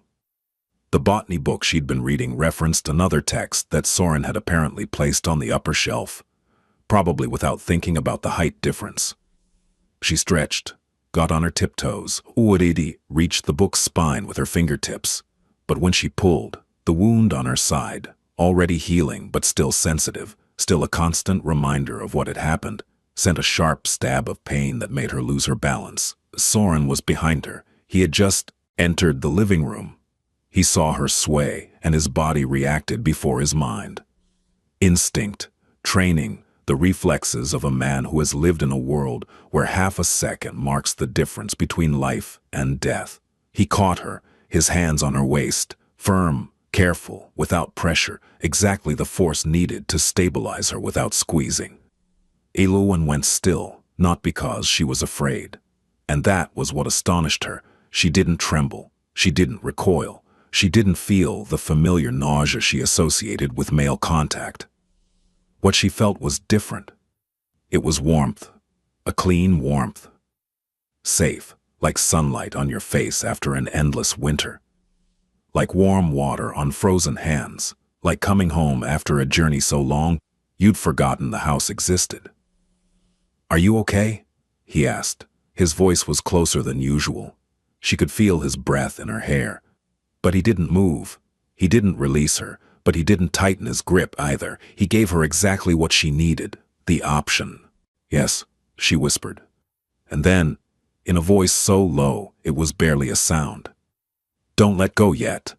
The botany book she'd been reading referenced another text that Soren had apparently placed on the upper shelf, probably without thinking about the height difference. She stretched, got on her tiptoes, reached the book's spine with her fingertips. But when she pulled, the wound on her side, already healing but still sensitive, still a constant reminder of what had happened, sent a sharp stab of pain that made her lose her balance. Soren was behind her. He had just entered the living room. He saw her sway, and his body reacted before his mind. Instinct, training, the reflexes of a man who has lived in a world where half a second marks the difference between life and death. He caught her, his hands on her waist, firm, careful, without pressure, exactly the force needed to stabilize her without squeezing. Elowen went still, not because she was afraid. And that was what astonished her. She didn't tremble. She didn't recoil. She didn't feel the familiar nausea she associated with male contact. What she felt was different. It was warmth, a clean warmth. Safe, like sunlight on your face after an endless winter. Like warm water on frozen hands, like coming home after a journey so long you'd forgotten the house existed. "Are you okay?" he asked. His voice was closer than usual. She could feel his breath in her hair. But he didn't move. He didn't release her, but he didn't tighten his grip either. He gave her exactly what she needed, the option. "Yes," she whispered. And then, in a voice so low it was barely a sound, "Don't let go yet."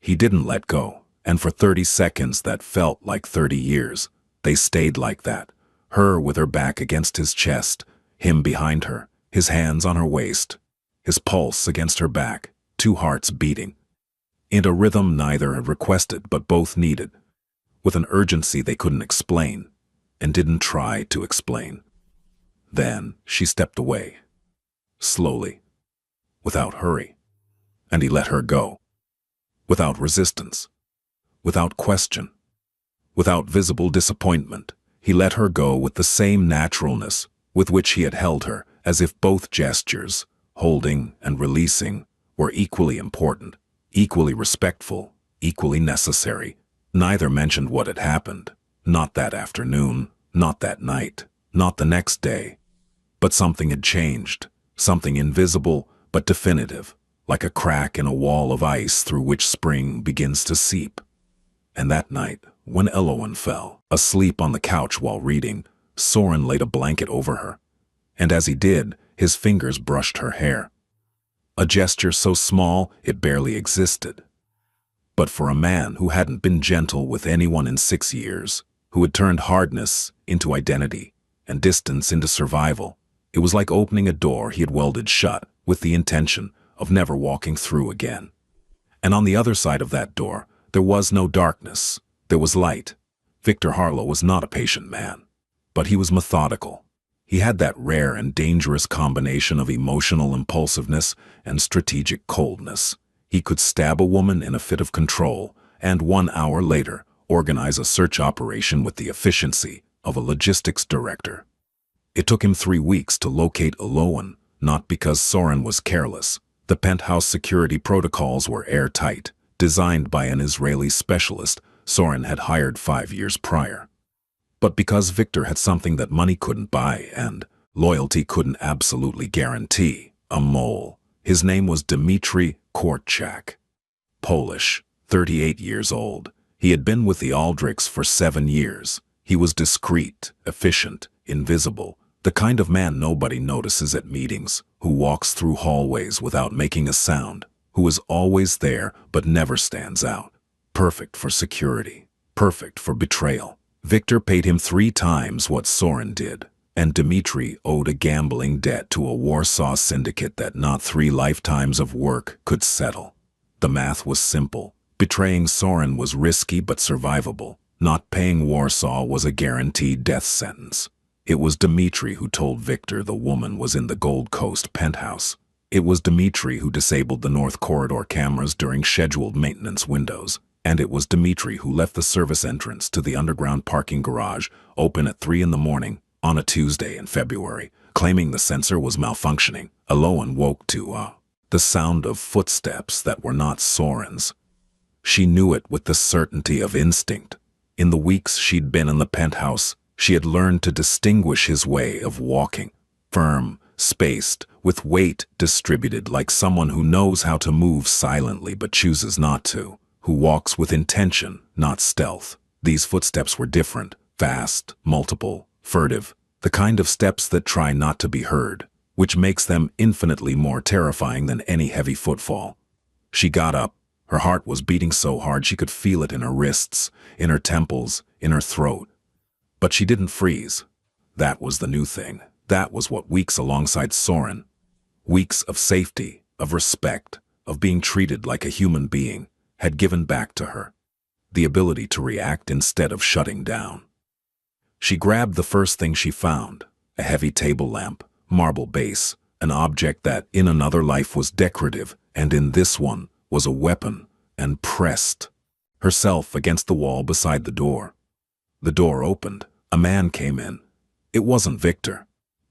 He didn't let go, and for 30 seconds that felt like 30 years. They stayed like that, her with her back against his chest, him behind her, his hands on her waist, his pulse against her back, 2 hearts beating. In a rhythm neither had requested but both needed, with an urgency they couldn't explain, and didn't try to explain. Then she stepped away, slowly, without hurry, and he let her go, without resistance, without question, without visible disappointment. He let her go with the same naturalness with which he had held her, as if both gestures, holding and releasing, were equally important, equally respectful, equally necessary. Neither mentioned what had happened, not that afternoon, not that night, not the next day. But something had changed, something invisible but definitive, like a crack in a wall of ice through which spring begins to seep. And that night When Elowen fell asleep on the couch while reading, Soren laid a blanket over her, and as he did, his fingers brushed her hair. A gesture so small it barely existed. But for a man who hadn't been gentle with anyone in 6 years, who had turned hardness into identity and distance into survival, it was like opening a door he had welded shut with the intention of never walking through again. And on the other side of that door, there was no darkness, there was light. Victor Harlow was not a patient man, but he was methodical. He had that rare and dangerous combination of emotional impulsiveness and strategic coldness. He could stab a woman in a fit of control and 1 hour later organize a search operation with the efficiency of a logistics director. It took him 3 weeks to locate Elowen, not because Soren was careless. The penthouse security protocols were airtight, designed by an Israeli specialist Soren had hired 5 years prior. But because Victor had something that money couldn't buy and loyalty couldn't absolutely guarantee, a mole. His name was Dmitry Korczak. Polish, 38 years old. He had been with the Aldrichs for 7 years. He was discreet, efficient, invisible, the kind of man nobody notices at meetings, who walks through hallways without making a sound, who is always there but never stands out. Perfect for security, perfect for betrayal. Victor paid him 3 times what Soren did, and Dmitry owed a gambling debt to a Warsaw syndicate that not 3 lifetimes of work could settle. The math was simple. Betraying Soren was risky but survivable. Not paying Warsaw was a guaranteed death sentence. It was Dmitry who told Victor the woman was in the Gold Coast penthouse. It was Dmitry who disabled the North Corridor cameras during scheduled maintenance windows. And it was Dmitry who left the service entrance to the underground parking garage open at 3 in the morning on a Tuesday in February, claiming the sensor was malfunctioning. Elowen woke to the sound of footsteps that were not Soren's. She knew it with the certainty of instinct. In the weeks she'd been in the penthouse, she had learned to distinguish his way of walking, firm, spaced, with weight distributed, like someone who knows how to move silently but chooses not to, who walks with intention, not stealth. These footsteps were different, fast, multiple, furtive, the kind of steps that try not to be heard, which makes them infinitely more terrifying than any heavy footfall. She got up. Her heart was beating so hard she could feel it in her wrists, in her temples, in her throat. But she didn't freeze. That was the new thing. That was what weeks alongside Soren, weeks of safety, of respect, of being treated like a human being, had given back to her. The ability to react instead of shutting down. She grabbed the first thing she found, a heavy table lamp, marble base, an object that in another life was decorative and in this one was a weapon, and pressed herself against the wall beside the door. The door opened. A man came in. It wasn't Victor.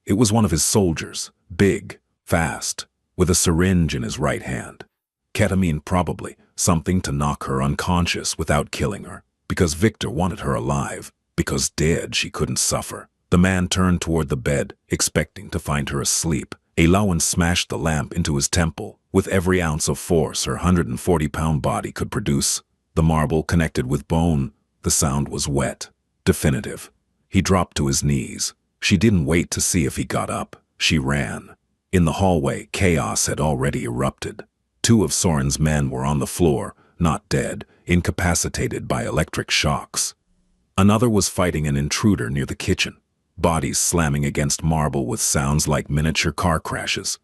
It was one of his soldiers, big, fast, with a syringe in his right hand. Ketamine probably, something to knock her unconscious without killing her, because Victor wanted her alive, because dead she couldn't suffer. The man turned toward the bed, expecting to find her asleep. Elowen smashed the lamp into his temple with every ounce of force her 140-pound body could produce. The marble connected with bone. The sound was wet, definitive. He dropped to his knees. She didn't wait to see if he got up. She ran. In the hallway, chaos had already erupted. 2 of Soren's men were on the floor, not dead, incapacitated by electric shocks. Another was fighting an intruder near the kitchen, bodies slamming against marble with sounds like miniature car crashes.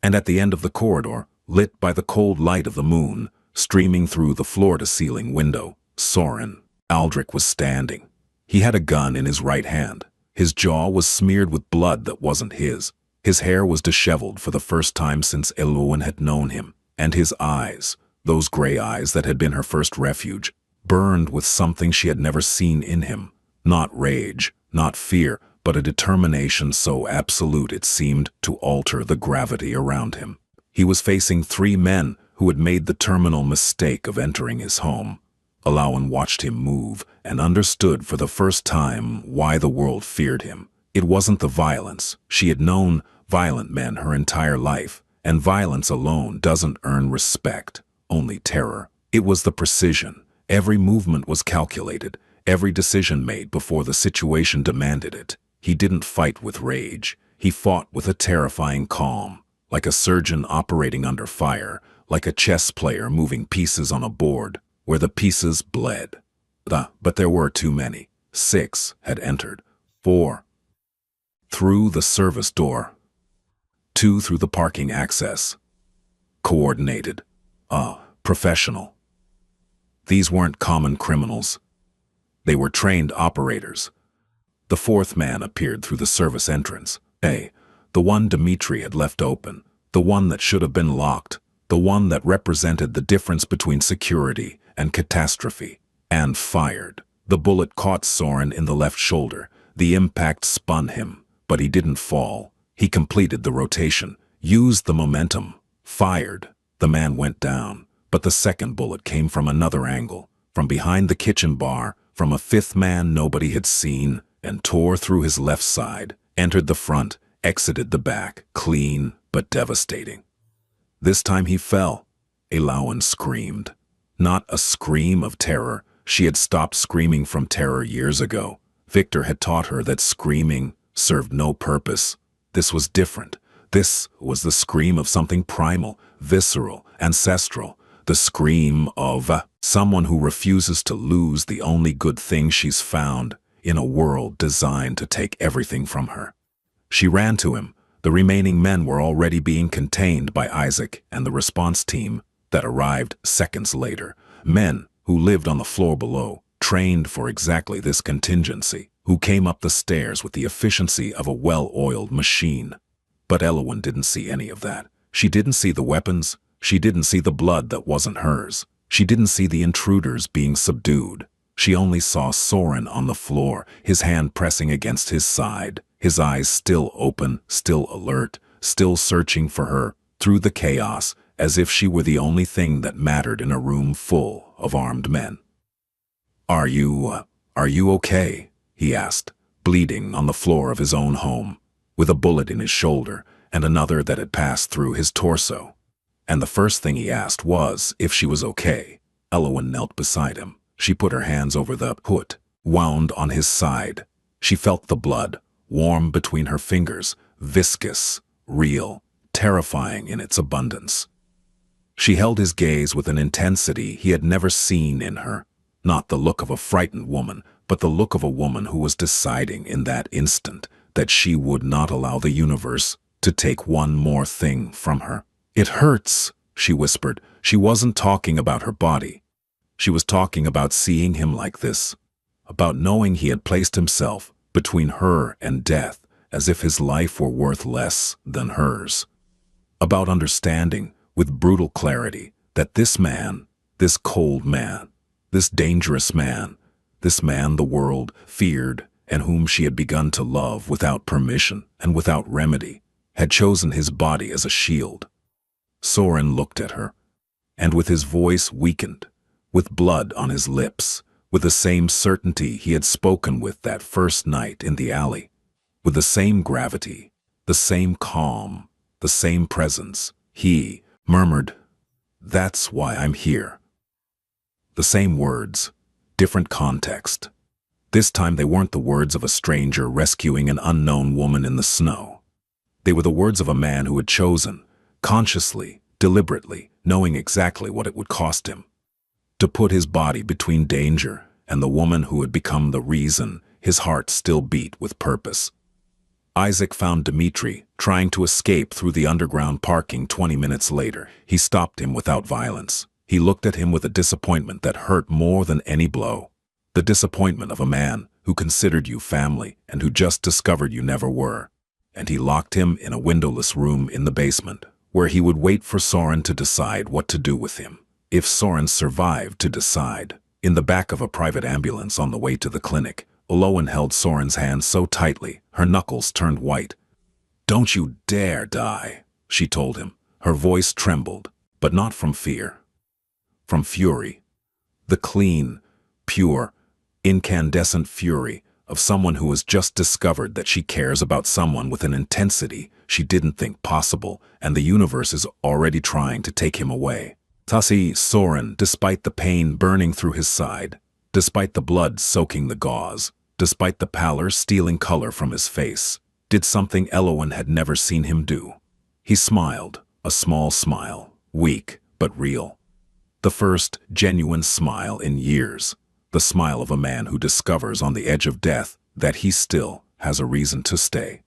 And at the end of the corridor, lit by the cold light of the moon, streaming through the floor-to-ceiling window, Soren Aldrich was standing. He had a gun in his right hand. His jaw was smeared with blood that wasn't his. His hair was disheveled for the first time since Elowen had known him, and his eyes, those gray eyes that had been her first refuge, burned with something she had never seen in him. Not rage, not fear, but a determination so absolute it seemed to alter the gravity around him. He was facing 3 men who had made the terminal mistake of entering his home. Elowen watched him move and understood for the first time why the world feared him. It wasn't the violence. She had known violent men her entire life, and violence alone doesn't earn respect, only terror. It was the precision, Every movement was calculated, every decision made before the situation demanded it. He didn't fight with rage. He fought with a terrifying calm, like a surgeon operating under fire, like a chess player moving pieces on a board where the pieces bled. But there were too many. 6 had entered. 4 through the service door. 2 through the parking access. Coordinated. Professional. These weren't common criminals. They were trained operators. The 4th man appeared through the service entrance. The one Dmitri had left open, the one that should have been locked, the one that represented the difference between security and catastrophe, and fired. The bullet caught Soren in the left shoulder. The impact spun him, but he didn't fall. He completed the rotation, used the momentum, fired. The man went down, but the second bullet came from another angle, from behind the kitchen bar, from a 5th man nobody had seen, and tore through his left side, entered the front, exited the back, clean but devastating. This time he fell. Elawan screamed. Not a scream of terror. She had stopped screaming from terror years ago. Victor had taught her that screaming served no purpose. This was different. This was the scream of something primal, visceral, ancestral. The scream of someone who refuses to lose the only good thing she's found in a world designed to take everything from her. She ran to him. The remaining men were already being contained by Isaac and the response team that arrived seconds later. Men who lived on the floor below, trained for exactly this contingency, who came up the stairs with the efficiency of a well-oiled machine. But Elawan didn't see any of that. She didn't see the weapons. She didn't see the blood that wasn't hers. She didn't see the intruders being subdued. She only saw Soren on the floor, his hand pressing against his side, his eyes still open, still alert, still searching for her through the chaos, as if she were the only thing that mattered in a room full of armed men. Are you okay?" he asked, bleeding on the floor of his own home, with a bullet in his shoulder and another that had passed through his torso. And the first thing he asked was if she was okay. Elawan knelt beside him. She put her hands over the hood, wound on his side. She felt the blood, warm between her fingers, viscous, real, terrifying in its abundance. She held his gaze with an intensity he had never seen in her. Not the look of a frightened woman, but the look of a woman who was deciding in that instant that she would not allow the universe to take one more thing from her. "It hurts," she whispered. She wasn't talking about her body. She was talking about seeing him like this, about knowing he had placed himself between her and death as if his life were worth less than hers. About understanding with brutal clarity that this man, this cold man, this dangerous man, this man the world feared and whom she had begun to love without permission and without remedy, had chosen his body as a shield. Soren looked at her, and with his voice weakened, with blood on his lips, with the same certainty he had spoken with that first night in the alley, with the same gravity, the same calm, the same presence, he murmured, "That's why I'm here." The same words, different context. This time they weren't the words of a stranger rescuing an unknown woman in the snow. They were the words of a man who had chosen, consciously, deliberately, knowing exactly what it would cost him, to put his body between danger and the woman who had become the reason his heart still beat with purpose. Isaac found Dmitri trying to escape through the underground parking 20 minutes later. He stopped him without violence. He looked at him with a disappointment that hurt more than any blow. The disappointment of a man who considered you family and who just discovered you never were. And he locked him in a windowless room in the basement, where he would wait for Soren to decide what to do with him. If Soren survived to decide. In the back of a private ambulance on the way to the clinic, Elawan held Soren's hand so tightly, her knuckles turned white. "Don't you dare die," she told him. Her voice trembled, but not from fear. From fury. The clean, pure, incandescent fury of someone who has just discovered that she cares about someone with an intensity she didn't think possible, and the universe is already trying to take him away. Tassi Soren, despite the pain burning through his side, despite the blood soaking the gauze, despite the pallor stealing color from his face, did something Elowen had never seen him do. He smiled, a small smile, weak but real. The first genuine smile in years, the smile of a man who discovers on the edge of death that he still has a reason to stay.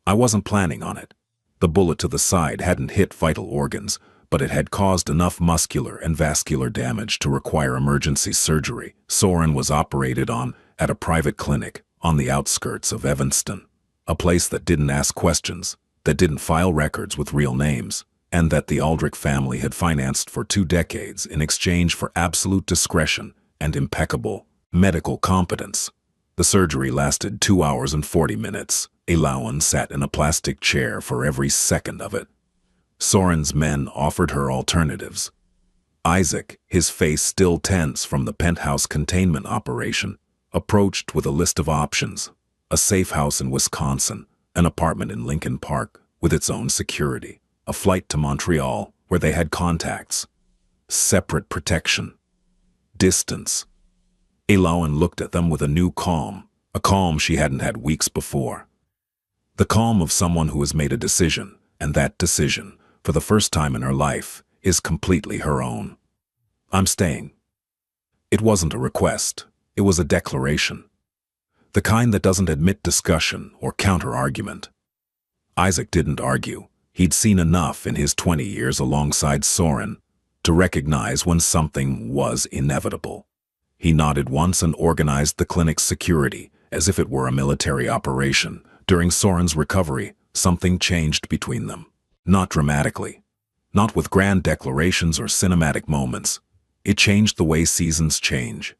I wasn't planning on it. The bullet to the side hadn't hit vital organs, but it had caused enough muscular and vascular damage to require emergency surgery. Soren was operated on at a private clinic on the outskirts of Evanston, a place that didn't ask questions, that didn't file records with real names, and that the Aldrich family had financed for 2 decades in exchange for absolute discretion and impeccable medical competence. The surgery lasted 2 hours and 40 minutes. Elowen sat in a plastic chair for every second of it. Soren's men offered her alternatives. Isaac, his face still tense from the penthouse containment operation, approached with a list of options: a safe house in Wisconsin, an apartment in Lincoln Park with its own security, a flight to Montreal where they had contacts, separate protection, distance. Elowen looked at them with a new calm, a calm she hadn't had weeks before. The calm of someone who has made a decision, and that decision, for the first time in her life, is completely her own. I'm staying. It wasn't a request, it was a declaration. The kind that doesn't admit discussion or counter-argument. Isaac didn't argue. He'd seen enough in his 20 years alongside Soren to recognize when something was inevitable. He nodded once and organized the clinic's security as if it were a military operation. During Soren's recovery, something changed between them. Not dramatically. Not with grand declarations or cinematic moments. It changed the way seasons change.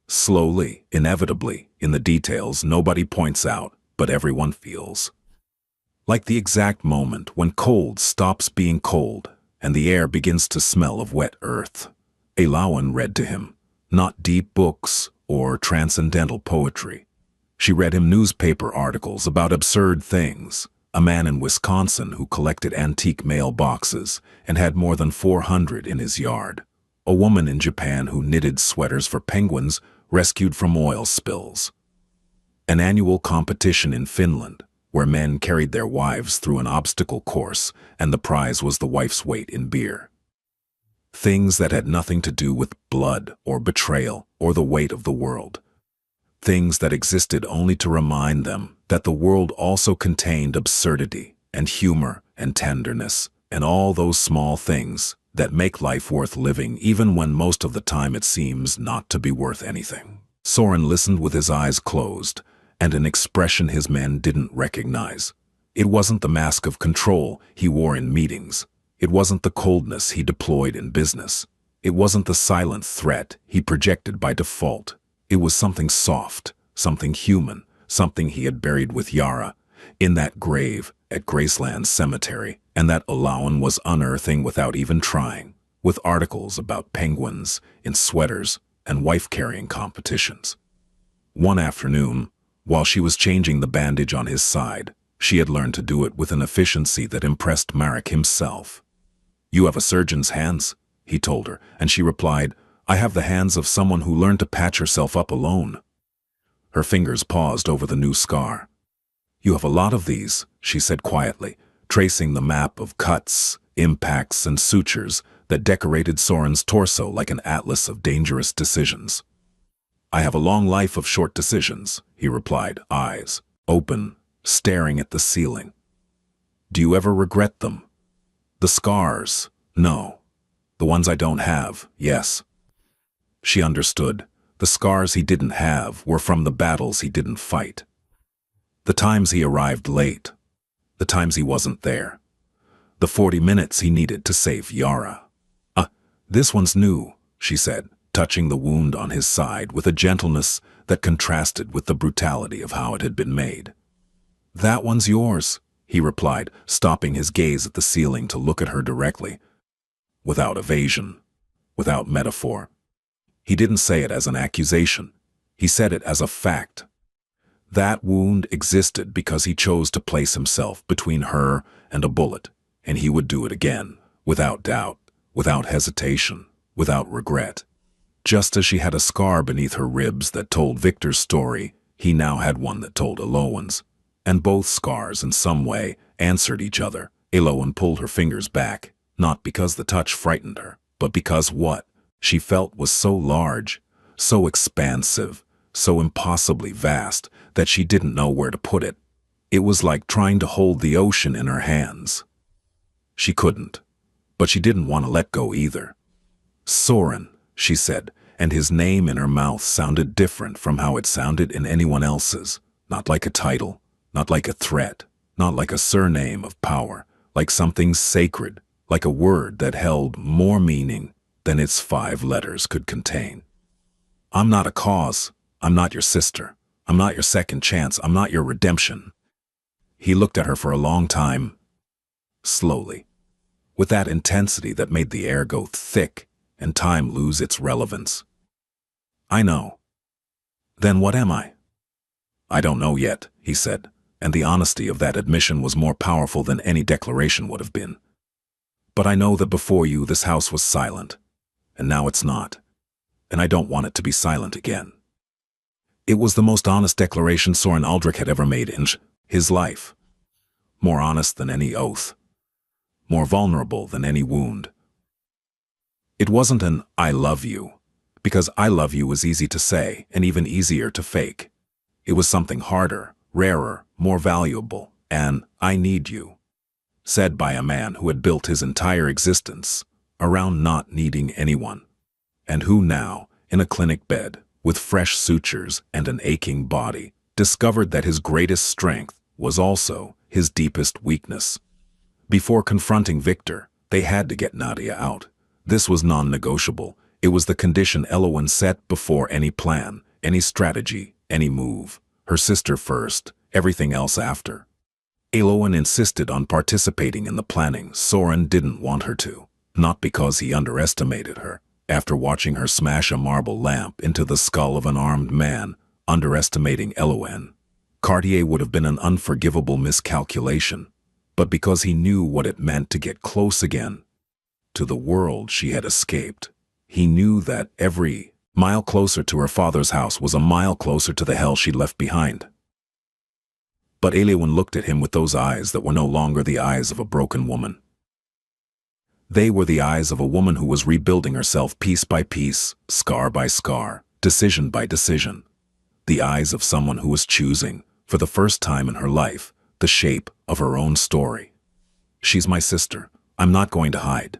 Slowly, inevitably, in the details nobody points out, but everyone feels. Like the exact moment when cold stops being cold and the air begins to smell of wet earth. Elowen read to him, not deep books or transcendental poetry. She read him newspaper articles about absurd things: a man in Wisconsin who collected antique mail boxes and had more than 400 in his yard, a woman in Japan who knitted sweaters for penguins rescued from oil spills, an annual competition in Finland where men carried their wives through an obstacle course and the prize was the wife's weight in beer. Things that had nothing to do with blood or betrayal or the weight of the world. Things that existed only to remind them that the world also contained absurdity and humor and tenderness and all those small things that make life worth living even when most of the time it seems not to be worth anything. Soren listened with his eyes closed and an expression his men didn't recognize. It wasn't the mask of control he wore in meetings. It wasn't the coldness he deployed in business. It wasn't the silent threat he projected by default. It was something soft, something human, something he had buried with Yara in that grave at Graceland Cemetery, and that Elowen was unearthing without even trying, with articles about penguins in sweaters and wife-carrying competitions. One afternoon, while she was changing the bandage on his side, she had learned to do it with an efficiency that impressed Marek himself. "You have a surgeon's hands," he told her, and she replied, "I have the hands of someone who learned to patch herself up alone." Her fingers paused over the new scar. "You have a lot of these," she said quietly, tracing the map of cuts, impacts, and sutures that decorated Soren's torso like an atlas of dangerous decisions. "I have a long life of short decisions," he replied, eyes open, staring at the ceiling. "Do you ever regret them?" "The scars, no. The ones I don't have, yes." She understood. The scars he didn't have were from the battles he didn't fight. The times he arrived late. The times he wasn't there. The 40 minutes he needed to save Yara. This one's new," she said, touching the wound on his side with a gentleness that contrasted with the brutality of how it had been made. "That one's yours," he replied, stopping his gaze at the ceiling to look at her directly. Without evasion, without metaphor. He didn't say it as an accusation. He said it as a fact. That wound existed because he chose to place himself between her and a bullet, and he would do it again, without doubt, without hesitation, without regret. Just as she had a scar beneath her ribs that told Victor's story, he now had one that told Eloan's. And both scars, in some way, answered each other. Eloan pulled her fingers back, not because the touch frightened her, but because what she felt was so large, so expansive, so impossibly vast that she didn't know where to put it. It was like trying to hold the ocean in her hands. She couldn't, but she didn't want to let go either. Soren, she said, and his name in her mouth sounded different from how it sounded in anyone else's. Not like a title, not like a threat, not like a surname of power, like something sacred, like a word that held more meaning than its 5 letters could contain. I'm not a cause. I'm not your sister. I'm not your second chance. I'm not your redemption. He looked at her for a long time, slowly, with that intensity that made the air go thick and time lose its relevance. I know. Then what am I? I don't know yet, he said, and the honesty of that admission was more powerful than any declaration would have been. But I know that before you this house was silent, and now it's not, and I don't want it to be silent again. It was the most honest declaration Soren Aldrich had ever made in his life. More honest than any oath. More vulnerable than any wound. It wasn't an "I love you," because "I love you" was easy to say and even easier to fake. It was something harder, rarer, more valuable, an "I need you," said by a man who had built his entire existence around not needing anyone, and who now, in a clinic bed, with fresh sutures and an aching body, discovered that his greatest strength was also his deepest weakness. Before confronting Victor, they had to get Nadia out. This was non-negotiable. It was the condition Eloan set before any plan, any strategy, any move. Her sister first, everything else after. Eloan insisted on participating in the planning. Soren didn't want her to, not because he underestimated her. After watching her smash a marble lamp into the skull of an armed man, underestimating Eloan, Cartier would have been an unforgivable miscalculation, but because he knew what it meant to get close again to the world she had escaped. He knew that every mile closer to her father's house was a mile closer to the hell she'd left behind. But Eloan looked at him with those eyes that were no longer the eyes of a broken woman. They were the eyes of a woman who was rebuilding herself piece by piece, scar by scar, decision by decision. The eyes of someone who was choosing, for the first time in her life, the shape of her own story. She's my sister. I'm not going to hide.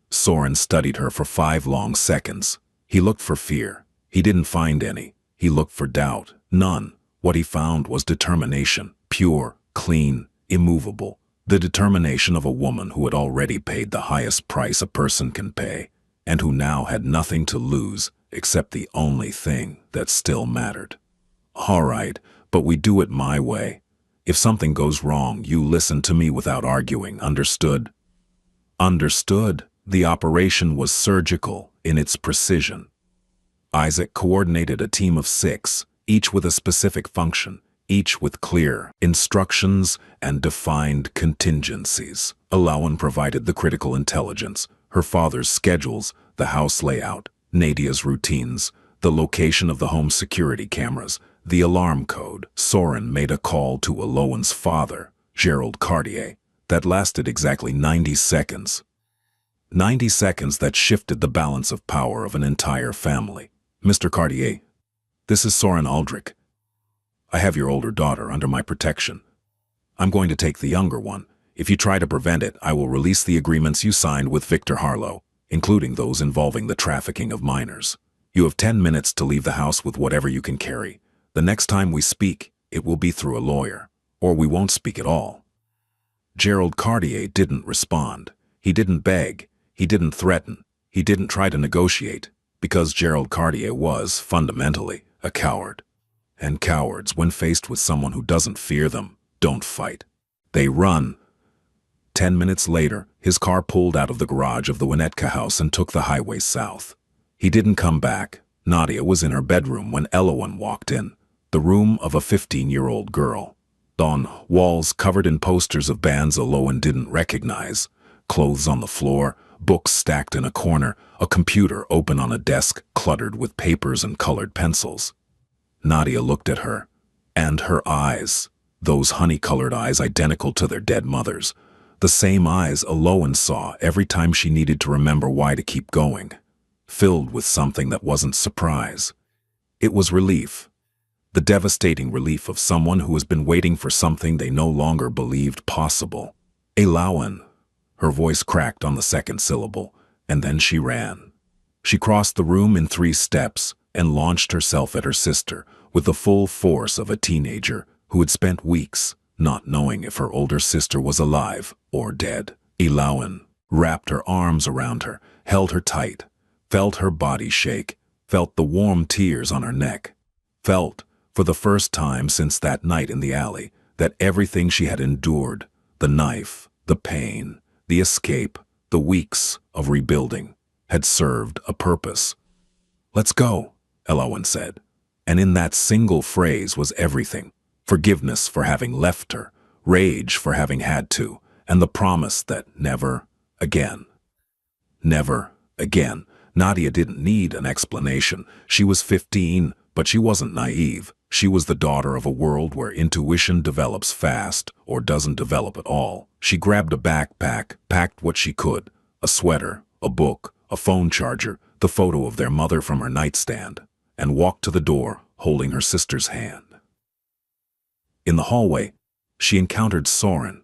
Soren studied her for 5 long seconds. He looked for fear. He didn't find any. He looked for doubt. None. What he found was determination. Pure, clean, immovable. The determination of a woman who had already paid the highest price a person can pay, and who now had nothing to lose except the only thing that still mattered. All right, but we do it my way. If something goes wrong, you listen to me without arguing, understood? Understood. The operation was surgical in its precision. Isaac coordinated a team of 6, each with a specific function, each with clear instructions and defined contingencies. Eloan provided the critical intelligence, her father's schedules, the house layout, Nadia's routines, the location of the home security cameras, the alarm code. Soren made a call to Eloan's father, Gerald Cartier, that lasted exactly 90 seconds. 90 seconds that shifted the balance of power of an entire family. Mr. Cartier, this is Soren Aldrich. I have your older daughter under my protection. I'm going to take the younger one. If you try to prevent it, I will release the agreements you signed with Victor Harlow, including those involving the trafficking of minors. You have 10 minutes to leave the house with whatever you can carry. The next time we speak, it will be through a lawyer, or we won't speak at all. Gerald Cartier didn't respond. He didn't beg. He didn't threaten. He didn't try to negotiate, because Gerald Cartier was, fundamentally, a coward. And cowards, when faced with someone who doesn't fear them, don't fight. They run. 10 minutes later, his car pulled out of the garage of the Winnetka house and took the highway south. He didn't come back. Nadia was in her bedroom when Eloan walked in, the room of a 15-year-old girl. On walls covered in posters of bands Eloan didn't recognize, clothes on the floor, books stacked in a corner, a computer open on a desk cluttered with papers and colored pencils. Nadia looked at her, and her eyes, those honey-colored eyes identical to their dead mothers, the same eyes Elowen saw every time she needed to remember why to keep going, filled with something that wasn't surprise. It was relief. The devastating relief of someone who has been waiting for something they no longer believed possible. Elowen. Her voice cracked on the second syllable, and then she ran. She crossed the room in 3 steps and launched herself at her sister with the full force of a teenager who had spent weeks not knowing if her older sister was alive or dead. Elowen wrapped her arms around her, held her tight, felt her body shake, felt the warm tears on her neck, felt, for the first time since that night in the alley, that everything she had endured, the knife, the pain, the escape, the weeks of rebuilding, had served a purpose. "Let's go," Elowen said, and in that single phrase was everything: forgiveness for having left her, rage for having had to, and the promise that never again. Never again. Nadia didn't need an explanation. She was 15, but she wasn't naive. She was the daughter of a world where intuition develops fast or doesn't develop at all. She grabbed a backpack, packed what she could: a sweater, a book, a phone charger, the photo of their mother from her nightstand, and walked to the door, holding her sister's hand. In the hallway, she encountered Soren.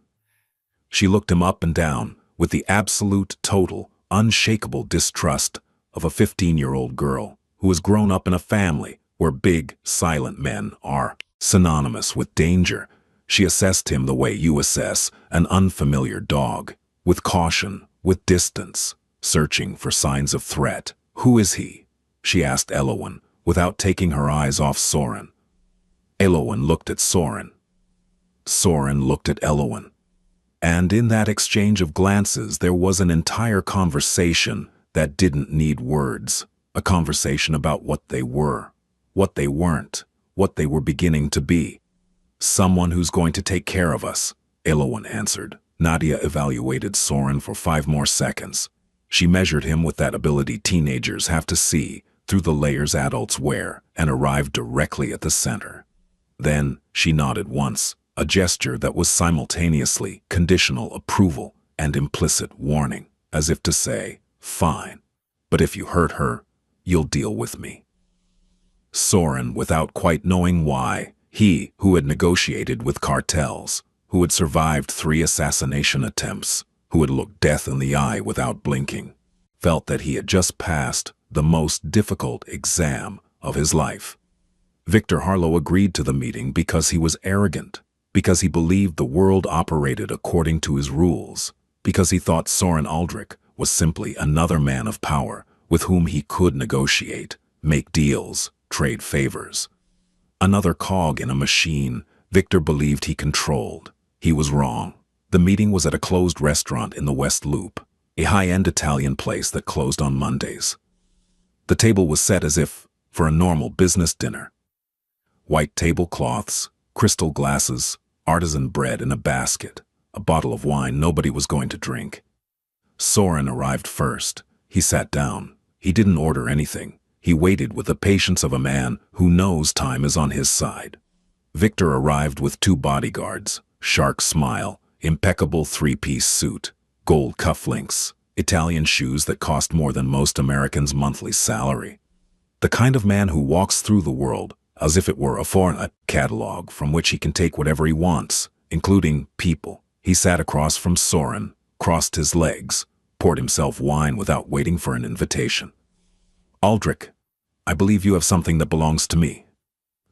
She looked him up and down with the absolute, total, unshakable distrust of a 15-year-old girl who has grown up in a family where big, silent men are synonymous with danger. She assessed him the way you assess an unfamiliar dog, with caution, with distance, searching for signs of threat. "Who is he?" she asked Elowen, without taking her eyes off Soren. Elowen looked at Soren. Soren looked at Elowen. And in that exchange of glances there was an entire conversation that didn't need words, a conversation about what they were, what they weren't, what they were beginning to be. "Someone who's going to take care of us," Elowen answered. Nadia evaluated Soren for 5 more seconds. She measured him with that ability teenagers have to see through the layers adults wear, and arrived directly at the center. Then she nodded once, a gesture that was simultaneously conditional approval and implicit warning, as if to say, "Fine, but if you hurt her, you'll deal with me." Soren, without quite knowing why, he who had negotiated with cartels, who had survived 3 assassination attempts, who had looked death in the eye without blinking, felt that he had just passed the most difficult exam of his life. Victor Harlow agreed to the meeting because he was arrogant, because he believed the world operated according to his rules, because he thought Soren Aldrich was simply another man of power with whom he could negotiate, make deals, trade favors. Another cog in a machine Victor believed he controlled. He was wrong. The meeting was at a closed restaurant in the West Loop, a high-end Italian place that closed on Mondays. The table was set as if for a normal business dinner. White tablecloths, crystal glasses, artisan bread in a basket, a bottle of wine nobody was going to drink. Soren arrived first. He sat down. He didn't order anything. He waited with the patience of a man who knows time is on his side. Victor arrived with 2 bodyguards, shark smile, impeccable 3-piece suit, gold cufflinks, Italian shoes that cost more than most Americans' monthly salary. The kind of man who walks through the world as if it were a foreign catalog from which he can take whatever he wants, including people. He sat across from Soren, crossed his legs, poured himself wine without waiting for an invitation. "Aldrich, I believe you have something that belongs to me."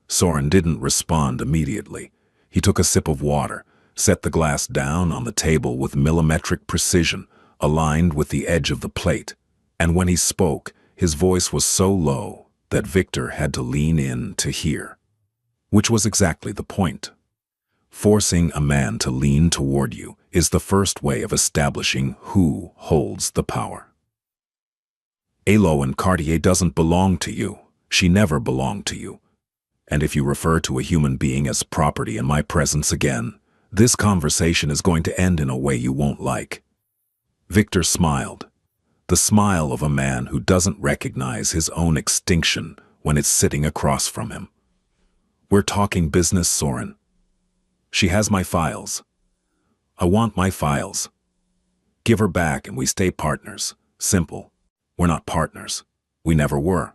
Soren didn't respond immediately. He took a sip of water, set the glass down on the table with millimetric precision, aligned with the edge of the plate, and when he spoke, his voice was so low that Victor had to lean in to hear. Which was exactly the point. Forcing a man to lean toward you is the first way of establishing who holds the power. Elowen Cartier doesn't belong to you. She never belonged to you. And if you refer to a human being as property in my presence again, this conversation is going to end in a way you won't like. Victor smiled. the smile of a man who doesn't recognize his own extinction when it's sitting across from him. "We're talking business, Soren. She has my files. I want my files. Give her back and we stay partners. Simple. We're not partners. We never were.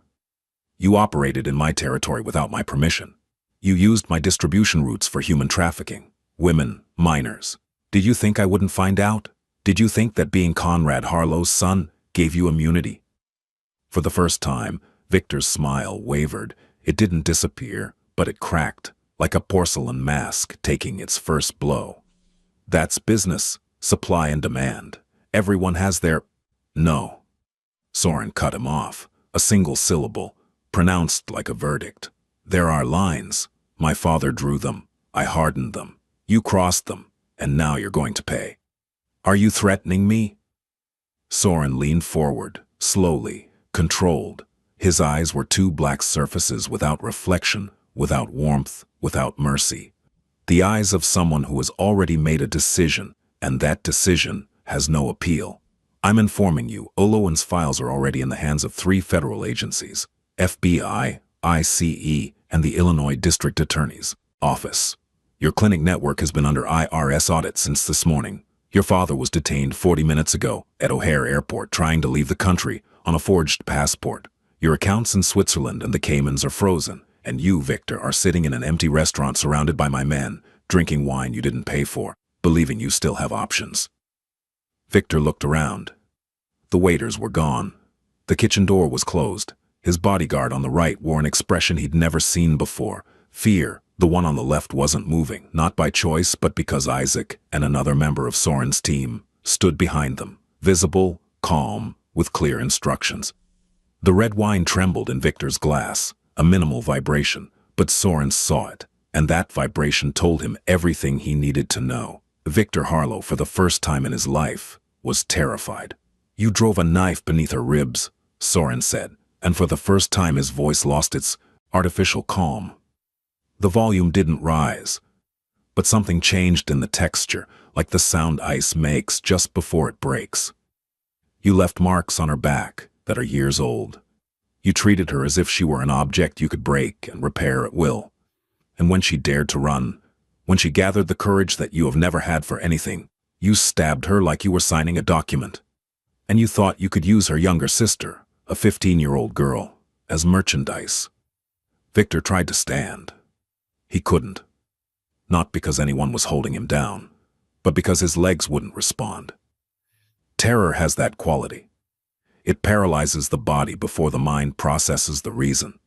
You operated in my territory without my permission. You used my distribution routes for human trafficking, women, minors. Did you think I wouldn't find out? Did you think that being Conrad Harlow's son gave you immunity?" For the first time, Victor's smile wavered. It didn't disappear, but it cracked, like a porcelain mask taking its first blow. "That's business, supply and demand. Everyone has their—" "No." Soren cut him off, a single syllable, pronounced like a verdict. "There are lines. My father drew them. I hardened them. You crossed them, and now you're going to pay. Are you threatening me?" Soren leaned forward, slowly, controlled. His eyes were two black surfaces without reflection, without warmth, without mercy. The eyes of someone who has already made a decision, and that decision has no appeal. "I'm informing you, Olowen's files are already in the hands of 3 federal agencies, FBI, ICE, and the Illinois District Attorney's Office. Your clinic network has been under IRS audit since this morning. Your father was detained 40 minutes ago at O'Hare Airport trying to leave the country on a forged passport. Your accounts in Switzerland and the Caymans are frozen, and you, Victor, are sitting in an empty restaurant surrounded by my men, drinking wine you didn't pay for, believing you still have options." Victor looked around. The waiters were gone. The kitchen door was closed. His bodyguard on the right wore an expression he'd never seen before, fear. The one on the left wasn't moving, not by choice, but because Isaac and another member of Soren's team stood behind them, visible, calm, with clear instructions. The red wine trembled in Victor's glass, a minimal vibration, but Soren saw it, and that vibration told him everything he needed to know. Victor Harlow, for the first time in his life, was terrified. "You drove a knife beneath her ribs," Soren said, and for the first time his voice lost its artificial calm. The volume didn't rise, but something changed in the texture, like the sound ice makes just before it breaks. "You left marks on her back that are years old. You treated her as if she were an object you could break and repair at will. And when she dared to run, when she gathered the courage that you have never had for anything, you stabbed her like you were signing a document. And you thought you could use her younger sister, a 15-year-old girl, as merchandise." Victor tried to stand. He couldn't. Not because anyone was holding him down, but because his legs wouldn't respond. Terror has that quality. It paralyzes the body before the mind processes the reason.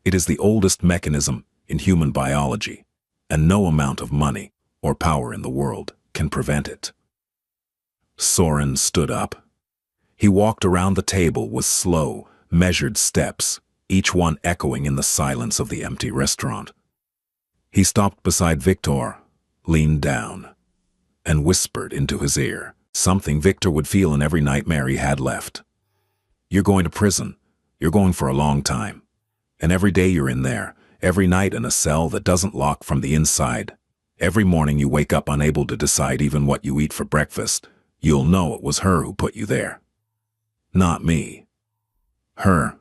It is the oldest mechanism in human biology, and no amount of money or power in the world can prevent it. Soren stood up. He walked around the table with slow, measured steps, each one echoing in the silence of the empty restaurant. He stopped beside Victor, leaned down, and whispered into his ear, something Victor would feel in every nightmare he had left. "You're going to prison. You're going for a long time. And every day you're in there, every night in a cell that doesn't lock from the inside. Every morning you wake up unable to decide even what you eat for breakfast. You'll know it was her who put you there. Not me. Her,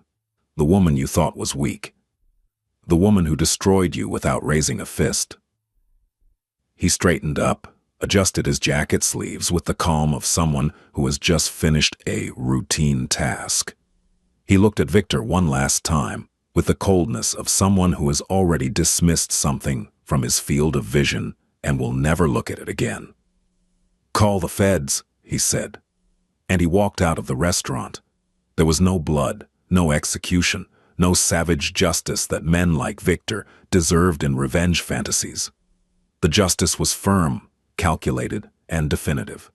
the woman you thought was weak. The woman who destroyed you without raising a fist." He straightened up, adjusted his jacket sleeves with the calm of someone who has just finished a routine task. He looked at Victor one last time, with the coldness of someone who has already dismissed something from his field of vision and will never look at it again. "Call the feds," he said. And he walked out of the restaurant. There was no blood, no execution, no savage justice that men like Victor deserved in revenge fantasies. The justice was firm, calculated, and definitive.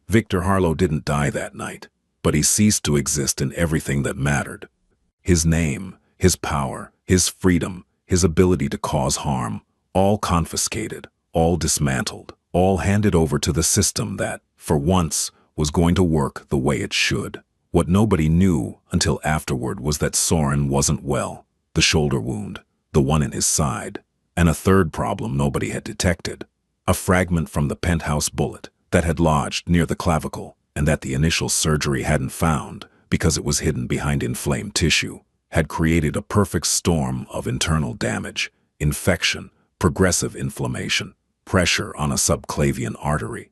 Victor Harlow didn't die that night, but he ceased to exist in everything that mattered. His name, his power, his freedom, his ability to cause harm, all confiscated, all dismantled, all handed over to the system that, for once, was going to work the way it should. What nobody knew until afterward was that Soren wasn't well, the shoulder wound, the one in his side, and a third problem nobody had detected, a fragment from the penthouse bullet that had lodged near the clavicle and that the initial surgery hadn't found, because it was hidden behind inflamed tissue, had created a perfect storm of internal damage, infection, progressive inflammation, pressure on a subclavian artery.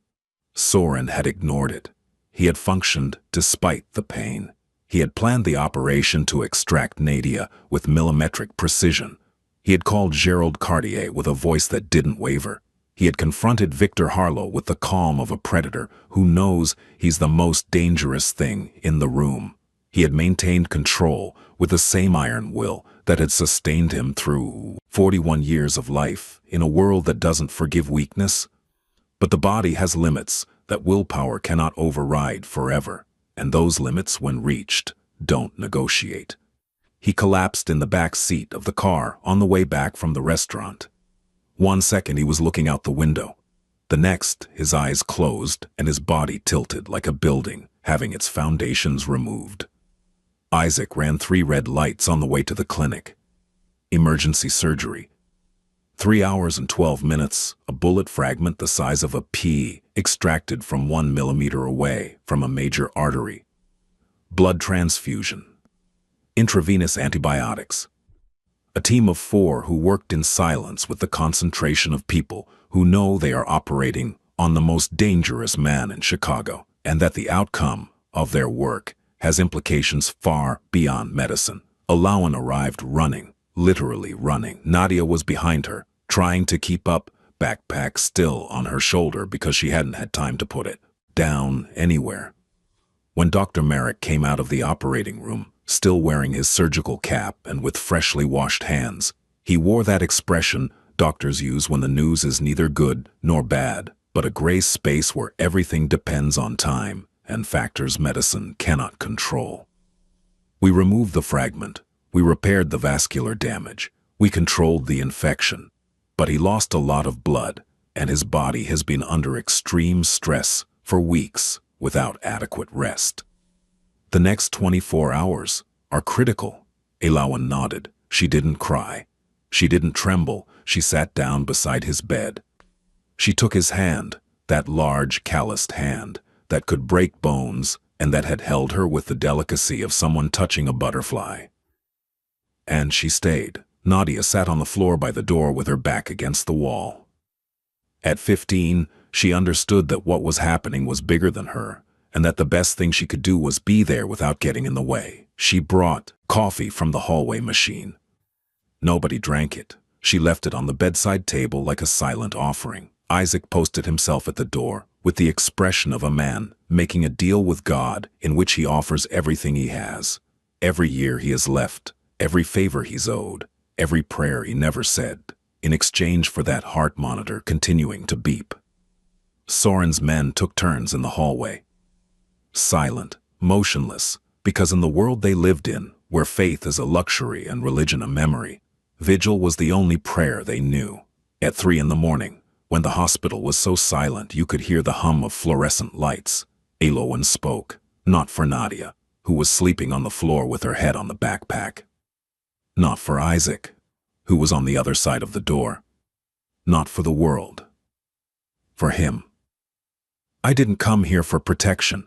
Soren had ignored it. He had functioned despite the pain. He had planned the operation to extract Nadia with millimetric precision. He had called Gerald Cartier with a voice that didn't waver. He had confronted Victor Harlow with the calm of a predator who knows he's the most dangerous thing in the room. He had maintained control with the same iron will that had sustained him through 41 years of life in a world that doesn't forgive weakness. But the body has limits that willpower cannot override forever, and those limits, when reached, don't negotiate. He collapsed in the back seat of the car on the way back from the restaurant. 1 second he was looking out the window. The next, his eyes closed and his body tilted like a building having its foundations removed. Isaac ran 3 red lights on the way to the clinic. Emergency surgery. 3 hours and 12 minutes, a bullet fragment the size of a pea extracted from 1 millimeter away from a major artery. Blood transfusion. Intravenous antibiotics. A team of 4 who worked in silence with the concentration of people who know they are operating on the most dangerous man in Chicago, and that the outcome of their work has implications far beyond medicine. Alawan arrived running, literally running. Nadia was behind her, trying to keep up, backpack still on her shoulder because she hadn't had time to put it down anywhere. When Dr. Merrick came out of the operating room, still wearing his surgical cap and with freshly washed hands, he wore that expression doctors use when the news is neither good nor bad, but a gray space where everything depends on time and factors medicine cannot control. We removed the fragment, we repaired the vascular damage, we controlled the infection, but he lost a lot of blood, and his body has been under extreme stress for weeks without adequate rest. The next 24 hours are critical. Alawan nodded. She didn't cry. She didn't tremble. She sat down beside his bed. She took his hand, that large, calloused hand that could break bones and that had held her with the delicacy of someone touching a butterfly. And she stayed. Nadia sat on the floor by the door with her back against the wall. At 15, she understood that what was happening was bigger than her, and that the best thing she could do was be there without getting in the way. She brought coffee from the hallway machine. Nobody drank it. She left it on the bedside table like a silent offering. Isaac posted himself at the door with the expression of a man making a deal with God in which he offers everything he has, every year he has left, every favor he's owed, every prayer he never said, in exchange for that heart monitor continuing to beep. Soren's men took turns in the hallway. Silent, motionless, because in the world they lived in, where faith is a luxury and religion a memory, vigil was the only prayer they knew. At 3 in the morning, when the hospital was so silent you could hear the hum of fluorescent lights, Alawan spoke, not for Nadia, who was sleeping on the floor with her head on the backpack. Not for Isaac, who was on the other side of the door. Not for the world. For him. "I didn't come here for protection,"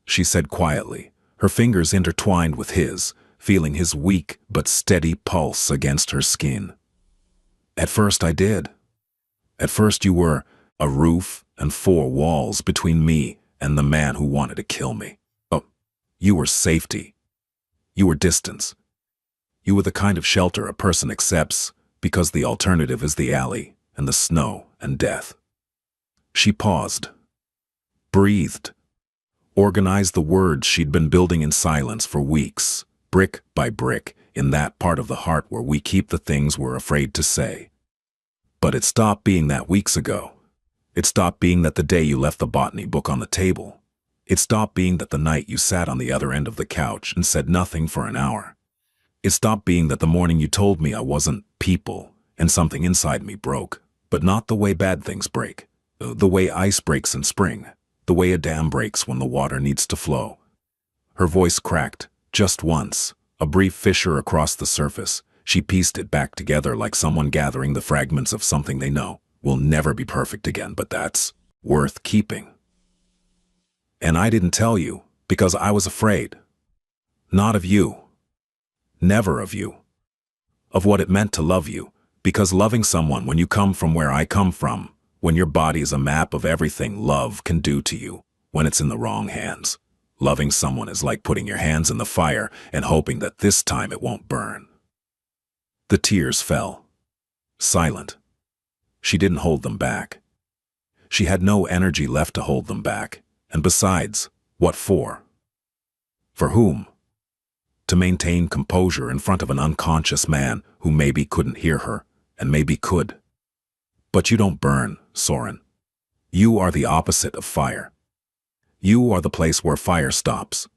she said quietly, her fingers intertwined with his, feeling his weak but steady pulse against her skin. "At first I did. At first you were a roof and 4 walls between me and the man who wanted to kill me. Oh, you were safety. You were distance. You were the kind of shelter a person accepts because the alternative is the alley and the snow and death." She paused, breathed, organized the words she'd been building in silence for weeks, brick by brick, in that part of the heart where we keep the things we're afraid to say. But it stopped being that weeks ago. It stopped being that the day you left the botany book on the table. It stopped being that the night you sat on the other end of the couch and said nothing for an hour. It stopped being that the morning you told me I wasn't people and something inside me broke, but not the way bad things break, the way ice breaks in spring, the way a dam breaks when the water needs to flow. Her voice cracked, just once, a brief fissure across the surface. She pieced it back together like someone gathering the fragments of something they know will never be perfect again, but that's worth keeping. And I didn't tell you, because I was afraid. Not of you. Never of you. Of what it meant to love you, because loving someone when you come from where I come from, when your body is a map of everything love can do to you, when it's in the wrong hands. Loving someone is like putting your hands in the fire and hoping that this time it won't burn. The tears fell. Silent. She didn't hold them back. She had no energy left to hold them back. And besides, what for? For whom? To maintain composure in front of an unconscious man who maybe couldn't hear her, and maybe could. But you don't burn, Soren. You are the opposite of fire. You are the place where fire stops.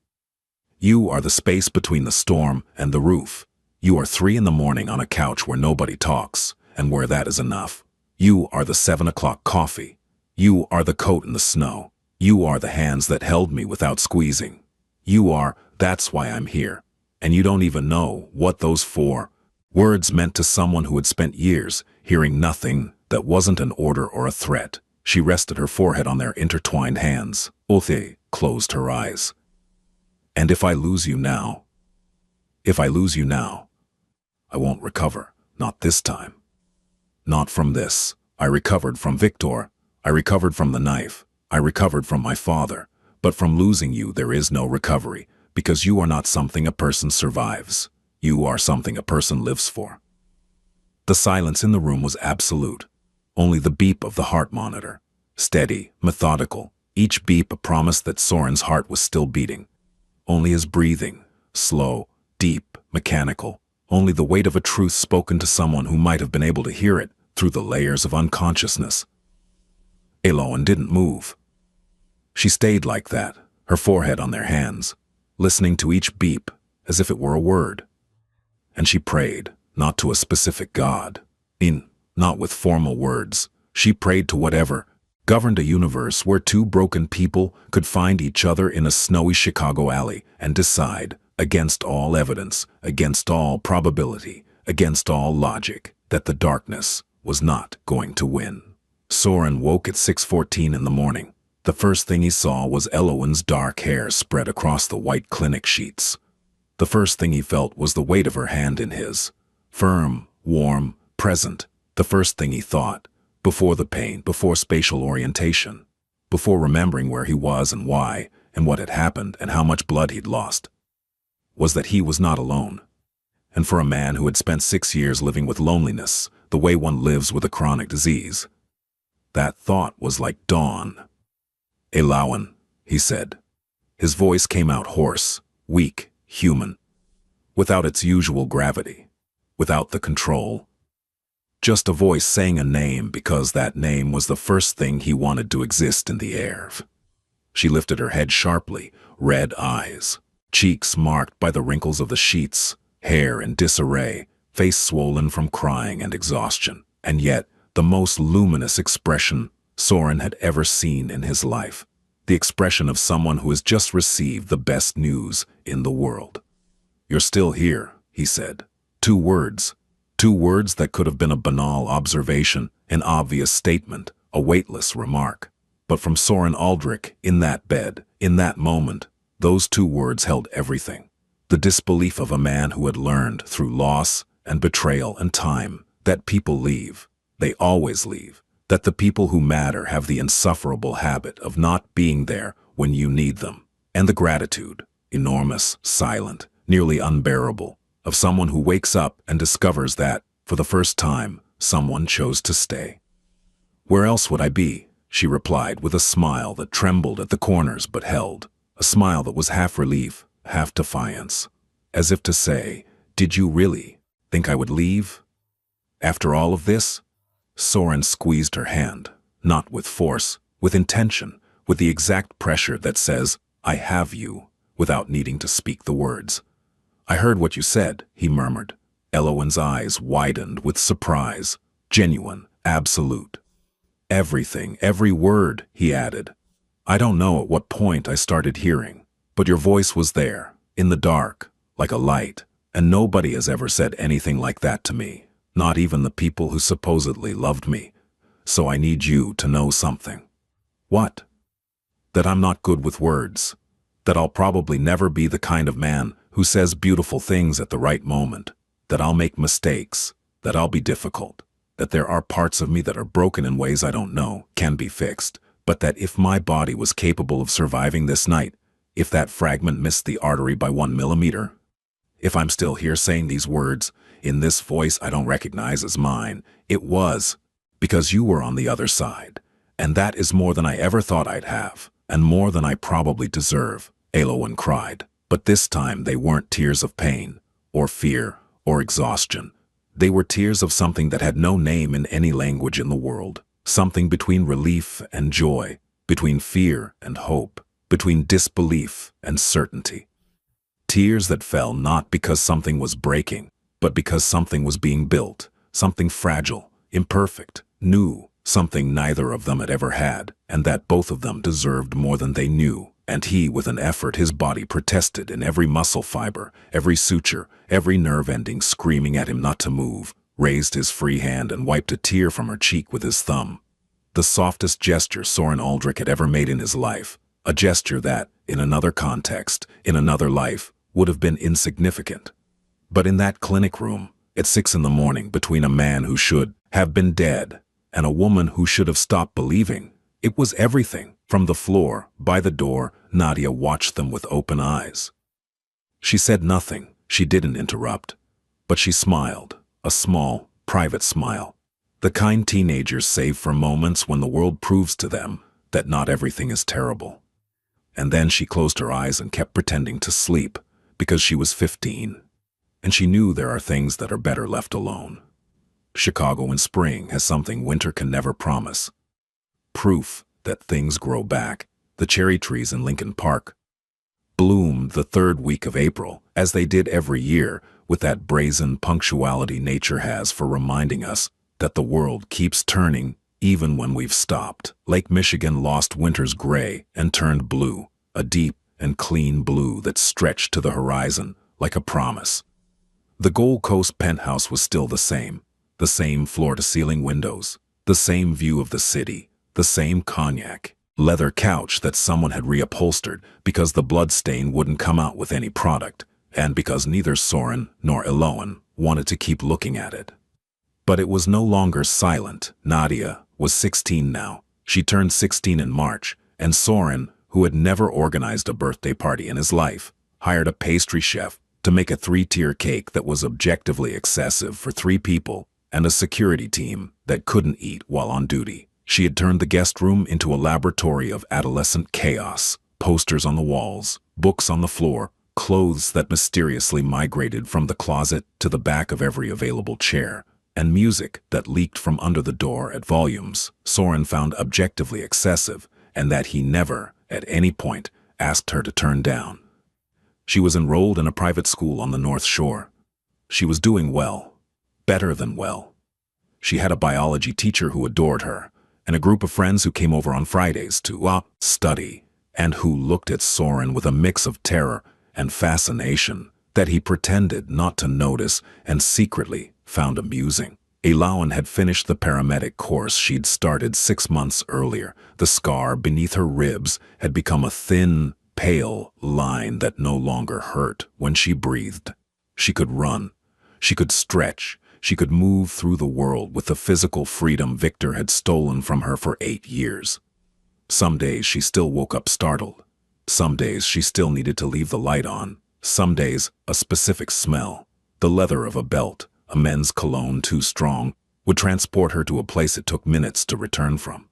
You are the space between the storm and the roof. You are 3 a.m. on a couch where nobody talks, and where that is enough. You are the 7 o'clock coffee. You are the coat in the snow. You are the hands that held me without squeezing. You are, that's why I'm here. And you don't even know what those 4 words meant to someone who had spent years hearing nothing that wasn't an order or a threat. She rested her forehead on their intertwined hands. Othe closed her eyes. And if I lose you now, I won't recover, not this time. Not from this. I recovered from Victor. I recovered from the knife. I recovered from my father. But from losing you there is no recovery, because you are not something a person survives. You are something a person lives for. The silence in the room was absolute. Only the beep of the heart monitor. Steady, methodical, each beep a promise that Soren's heart was still beating. Only his breathing, slow, deep, mechanical. Only the weight of a truth spoken to someone who might have been able to hear it through the layers of unconsciousness. Elowen didn't move. She stayed like that, her forehead on their hands, listening to each beep as if it were a word. And she prayed, not to a specific god, not with formal words. She prayed to whatever governed a universe where 2 broken people could find each other in a snowy Chicago alley and decide, against all evidence, against all probability, against all logic, that the darkness was not going to win. Soren woke at 6:14 in the morning. The first thing he saw was Elowen's dark hair spread across the white clinic sheets. The first thing he felt was the weight of her hand in his. Firm, warm, present. The first thing he thought, before the pain, before spatial orientation, before remembering where he was and why, and what had happened and how much blood he'd lost, was that he was not alone. And for a man who had spent 6 years living with loneliness, the way one lives with a chronic disease, that thought was like dawn. Elowen, he said. His voice came out hoarse, weak, human, without its usual gravity, without the control. Just a voice saying a name because that name was the first thing he wanted to exist in the air. She lifted her head sharply, red eyes, cheeks marked by the wrinkles of the sheets, hair in disarray, face swollen from crying and exhaustion, and yet the most luminous expression Soren had ever seen in his life. The expression of someone who has just received the best news in the world. "You're still here," he said. 2 words. 2 words that could have been a banal observation, an obvious statement, a weightless remark. But from Soren Aldrich, in that bed, in that moment, those 2 words held everything. The disbelief of a man who had learned through loss and betrayal and time that people leave. They always leave. That the people who matter have the insufferable habit of not being there when you need them. And the gratitude, enormous, silent, nearly unbearable, of someone who wakes up and discovers that, for the first time, someone chose to stay. "Where else would I be?" she replied with a smile that trembled at the corners but held, a smile that was half relief, half defiance, as if to say, "Did you really think I would leave? After all of this?" Soren squeezed her hand, not with force, with intention, with the exact pressure that says, "I have you," without needing to speak the words. "I heard what you said," he murmured. Elowen's eyes widened with surprise, genuine, absolute. "Everything, every word," he added. "I don't know at what point I started hearing, but your voice was there, in the dark, like a light, and nobody has ever said anything like that to me, not even the people who supposedly loved me. So I need you to know something." "What?" that I'm not good with words, that I'll probably never be the kind of man who says beautiful things at the right moment, that I'll make mistakes, that I'll be difficult, that there are parts of me that are broken in ways I don't know can be fixed, but that if my body was capable of surviving this night, if that fragment missed the artery by 1 millimeter, if I'm still here saying these words, in this voice I don't recognize as mine, it was because you were on the other side. And that is more than I ever thought I'd have, and more than I probably deserve, Elowen cried. But this time they weren't tears of pain, or fear, or exhaustion. They were tears of something that had no name in any language in the world. Something between relief and joy, between fear and hope, between disbelief and certainty. Tears that fell not because something was breaking, but because something was being built, something fragile, imperfect, new, something neither of them had ever had, and that both of them deserved more than they knew. And he, with an effort his body protested in every muscle fiber, every suture, every nerve ending screaming at him not to move, raised his free hand and wiped a tear from her cheek with his thumb. The softest gesture Soren Aldrich had ever made in his life, a gesture that, in another context, in another life, would have been insignificant. But in that clinic room, at 6 in the morning, between a man who should have been dead and a woman who should have stopped believing, it was everything. From the floor, by the door, Nadia watched them with open eyes. She said nothing, she didn't interrupt, but she smiled, a small, private smile. The kind teenagers save for moments when the world proves to them that not everything is terrible. And then she closed her eyes and kept pretending to sleep, because she was 15. And she knew there are things that are better left alone. Chicago in spring has something winter can never promise. Proof that things grow back. The cherry trees in Lincoln Park bloomed the 3rd week of April, as they did every year, with that brazen punctuality nature has for reminding us that the world keeps turning even when we've stopped. Lake Michigan lost winter's gray and turned blue, a deep and clean blue that stretched to the horizon like a promise. The Gold Coast penthouse was still the same floor-to-ceiling windows, the same view of the city, the same cognac, leather couch that someone had reupholstered because the blood stain wouldn't come out with any product, and because neither Soren nor Elowen wanted to keep looking at it. But it was no longer silent. Nadia was 16 now. She turned 16 in March, and Soren, who had never organized a birthday party in his life, hired a pastry chef to make a 3-tier cake that was objectively excessive for 3 people and a security team that couldn't eat while on duty. She had turned the guest room into a laboratory of adolescent chaos, posters on the walls, books on the floor, clothes that mysteriously migrated from the closet to the back of every available chair, and music that leaked from under the door at volumes Soren found objectively excessive and that he never, at any point, asked her to turn down. She was enrolled in a private school on the North Shore. She was doing well, better than well. She had a biology teacher who adored her, and a group of friends who came over on Fridays to study, and who looked at Soren with a mix of terror and fascination that he pretended not to notice and secretly found amusing. Elowen had finished the paramedic course she'd started 6 months earlier. The scar beneath her ribs had become a thin, pale line that no longer hurt when she breathed. She could run. She could stretch. She could move through the world with the physical freedom Victor had stolen from her for 8 years. Some days she still woke up startled. Some days she still needed to leave the light on. Some days a specific smell, the leather of a belt, a men's cologne too strong, would transport her to a place it took minutes to return from.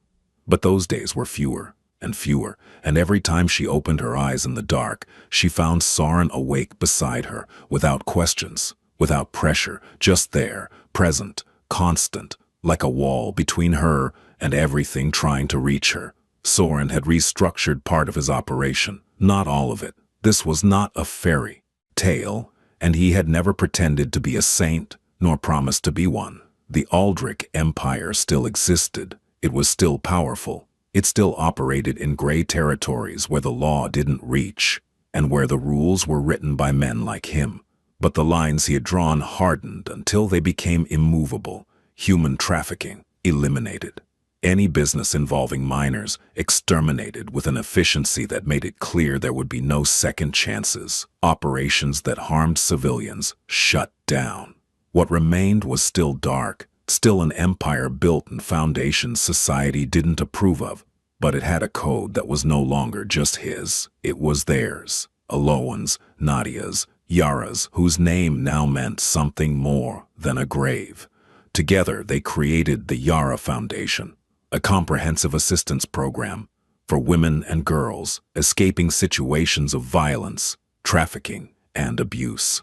But those days were fewer, and every time she opened her eyes in the dark, she found Soren awake beside her, without questions, without pressure, just there, present, constant, like a wall between her and everything trying to reach her. Soren had restructured part of his operation, not all of it. This was not a fairy tale, and he had never pretended to be a saint, nor promised to be one. The Aldrich Empire still existed. It was still powerful. It still operated in gray territories where the law didn't reach, and where the rules were written by men like him. But the lines he had drawn hardened until they became immovable. Human trafficking, eliminated. any business involving minors exterminated with an efficiency that made it clear there would be no second chances. Operations that harmed civilians shut down. What remained was still dark, still an empire built in foundations society didn't approve of, but it had a code that was no longer just his, it was theirs. Alowan's, Nadia's, Yara's, whose name now meant something more than a grave. Together they created the Yara Foundation, a comprehensive assistance program for women and girls escaping situations of violence, trafficking, and abuse.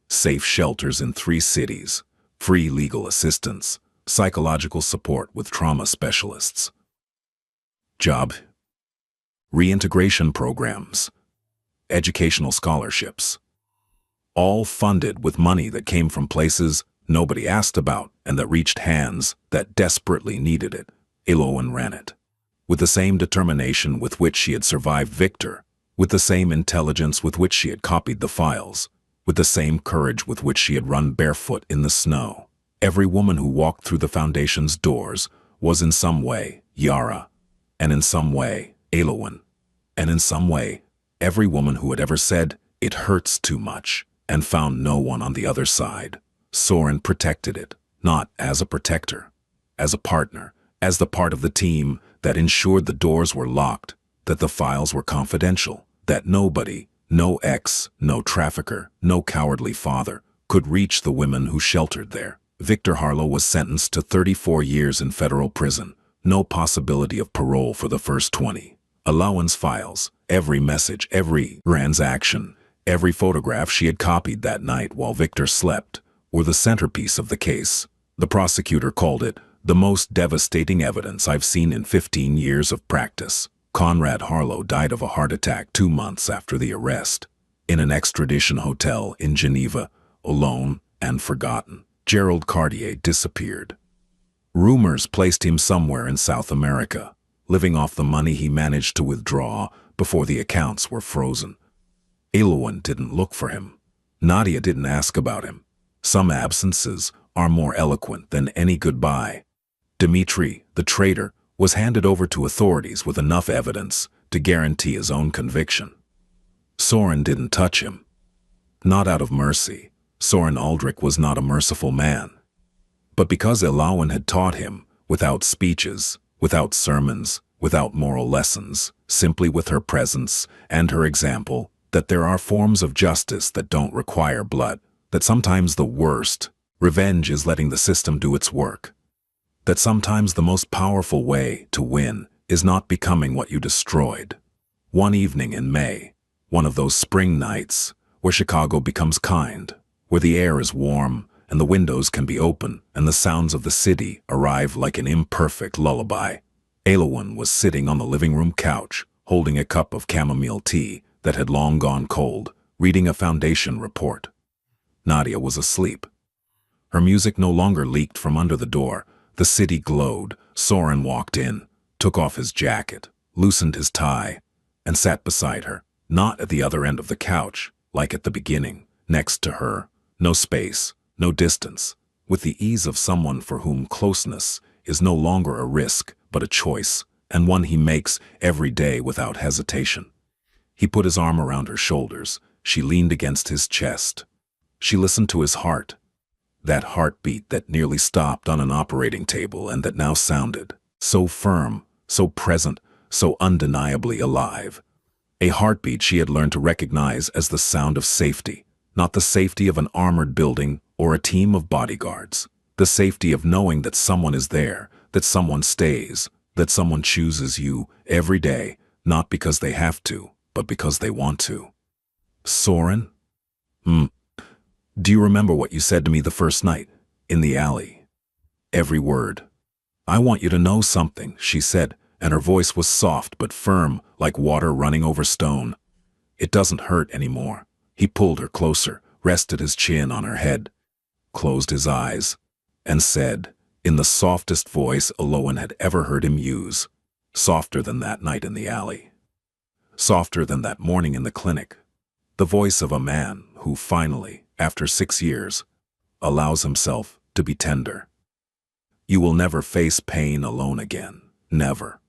Safe shelters in 3 cities, free legal assistance, psychological support with trauma specialists. Job, reintegration programs, educational scholarships, all funded with money that came from places nobody asked about and that reached hands that desperately needed it. Alowan ran it. With the same determination with which she had survived Victor, with the same intelligence with which she had copied the files, with the same courage with which she had run barefoot in the snow. Every woman who walked through the Foundation's doors was in some way Yara, and in some way Alowan, and in some way every woman who had ever said, "It hurts too much," and found no one on the other side. Soren protected it, not as a protector, as a partner, as the part of the team that ensured the doors were locked, that the files were confidential, that nobody, no ex, no trafficker, no cowardly father, could reach the women who sheltered there. Victor Harlow was sentenced to 34 years in federal prison, no possibility of parole for the first 20. Alowan's files, every message, every transaction, every photograph she had copied that night while Victor slept, were the centerpiece of the case. The prosecutor called it the most devastating evidence I've seen in 15 years of practice. Conrad Harlow died of a heart attack 2 months after the arrest, in an extradition hotel in Geneva, alone and forgotten. Gerald Cartier disappeared. Rumors placed him somewhere in South America, living off the money he managed to withdraw before the accounts were frozen. Alowan didn't look for him. Nadia didn't ask about him. Some absences are more eloquent than any goodbye. Dmitri, the traitor, was handed over to authorities with enough evidence to guarantee his own conviction. Soren didn't touch him. Not out of mercy. Soren Aldrich was not a merciful man. But because Alowan had taught him, without speeches, without sermons, without moral lessons, simply with her presence and her example, that there are forms of justice that don't require blood, that sometimes the worst, revenge is letting the system do its work, that sometimes the most powerful way to win is not becoming what you destroyed. One evening in May, one of those spring nights where Chicago becomes kind, where the air is warm and the windows can be open and the sounds of the city arrive like an imperfect lullaby, Alowan was sitting on the living room couch, holding a cup of chamomile tea that had long gone cold, reading a Foundation report. Nadia was asleep. Her music no longer leaked from under the door. The city glowed. Soren walked in, took off his jacket, loosened his tie, and sat beside her, not at the other end of the couch, like at the beginning, next to her. No space, no distance, with the ease of someone for whom closeness is no longer a risk, but a choice, and one he makes every day without hesitation. He put his arm around her shoulders. She leaned against his chest. She listened to his heart, that heartbeat that nearly stopped on an operating table and that now sounded so firm, so present, so undeniably alive. A heartbeat she had learned to recognize as the sound of safety, not the safety of an armored building or a team of bodyguards, the safety of knowing that someone is there, that someone stays, that someone chooses you every day, not because they have to, but because they want to. Soren? Do you remember what you said to me the first night, in the alley? Every word. I want you to know something, she said, and her voice was soft but firm, like water running over stone. It doesn't hurt anymore. He pulled her closer, rested his chin on her head, closed his eyes, and said, in the softest voice Alowan had ever heard him use, softer than that night in the alley, softer than that morning in the clinic, the voice of a man who finally, after 6 years, allows himself to be tender. You will never face pain alone again. Never.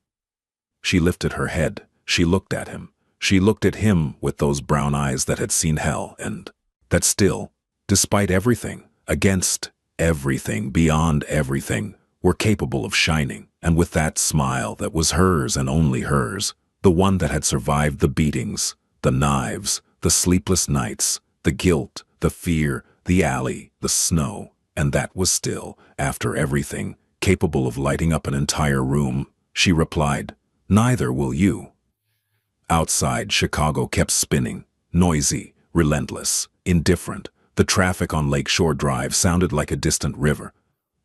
She lifted her head. She looked at him. She looked at him with those brown eyes that had seen hell and that still, despite everything, against everything, beyond everything, were capable of shining. And with that smile that was hers and only hers, the one that had survived the beatings, the knives, the sleepless nights, the guilt, the fear, the alley, the snow, and that was still, after everything, capable of lighting up an entire room, she replied, "Neither will you." Outside, Chicago kept spinning, noisy, relentless, indifferent. The traffic on Lakeshore Drive sounded like a distant river.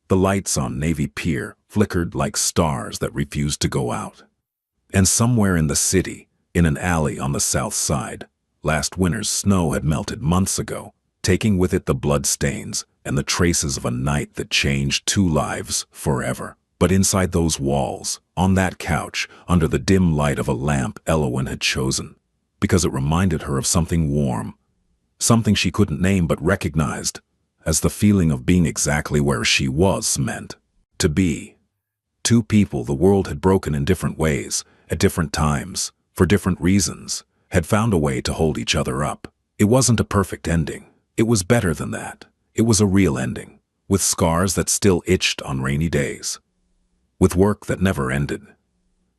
The lights on Navy Pier flickered like stars that refused to go out. And somewhere in the city, in an alley on the south side, last winter's snow had melted months ago, taking with it the blood stains and the traces of a night that changed two lives forever. But inside those walls, on that couch, under the dim light of a lamp Elowen had chosen, because it reminded her of something warm, something she couldn't name but recognized as the feeling of being exactly where she was meant to be. Two people the world had broken in different ways, at different times, for different reasons, had found a way to hold each other up. It wasn't a perfect ending. It was better than that. It was a real ending, with scars that still itched on rainy days, with work that never ended,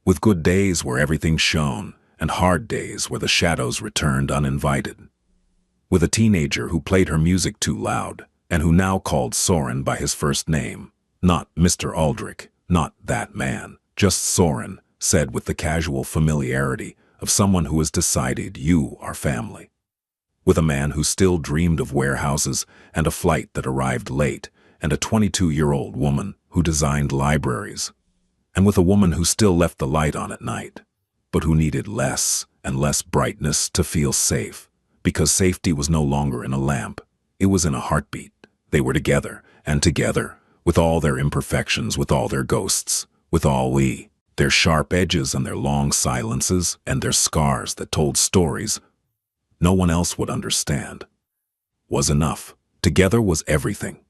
with good days where everything shone and hard days where the shadows returned uninvited, with a teenager who played her music too loud and who now called Soren by his first name, not Mr. Aldrich, not that man, just Soren, said with the casual familiarity of someone who has decided you are family, with a man who still dreamed of warehouses and a flight that arrived late, and a 22-year-old woman who designed libraries, and with a woman who still left the light on at night, but who needed less and less brightness to feel safe, because safety was no longer in a lamp, it was in a heartbeat. They were together, and together, with all their imperfections, with all their ghosts, with all their sharp edges and their long silences and their scars that told stories no one else would understand, was enough. Together was everything.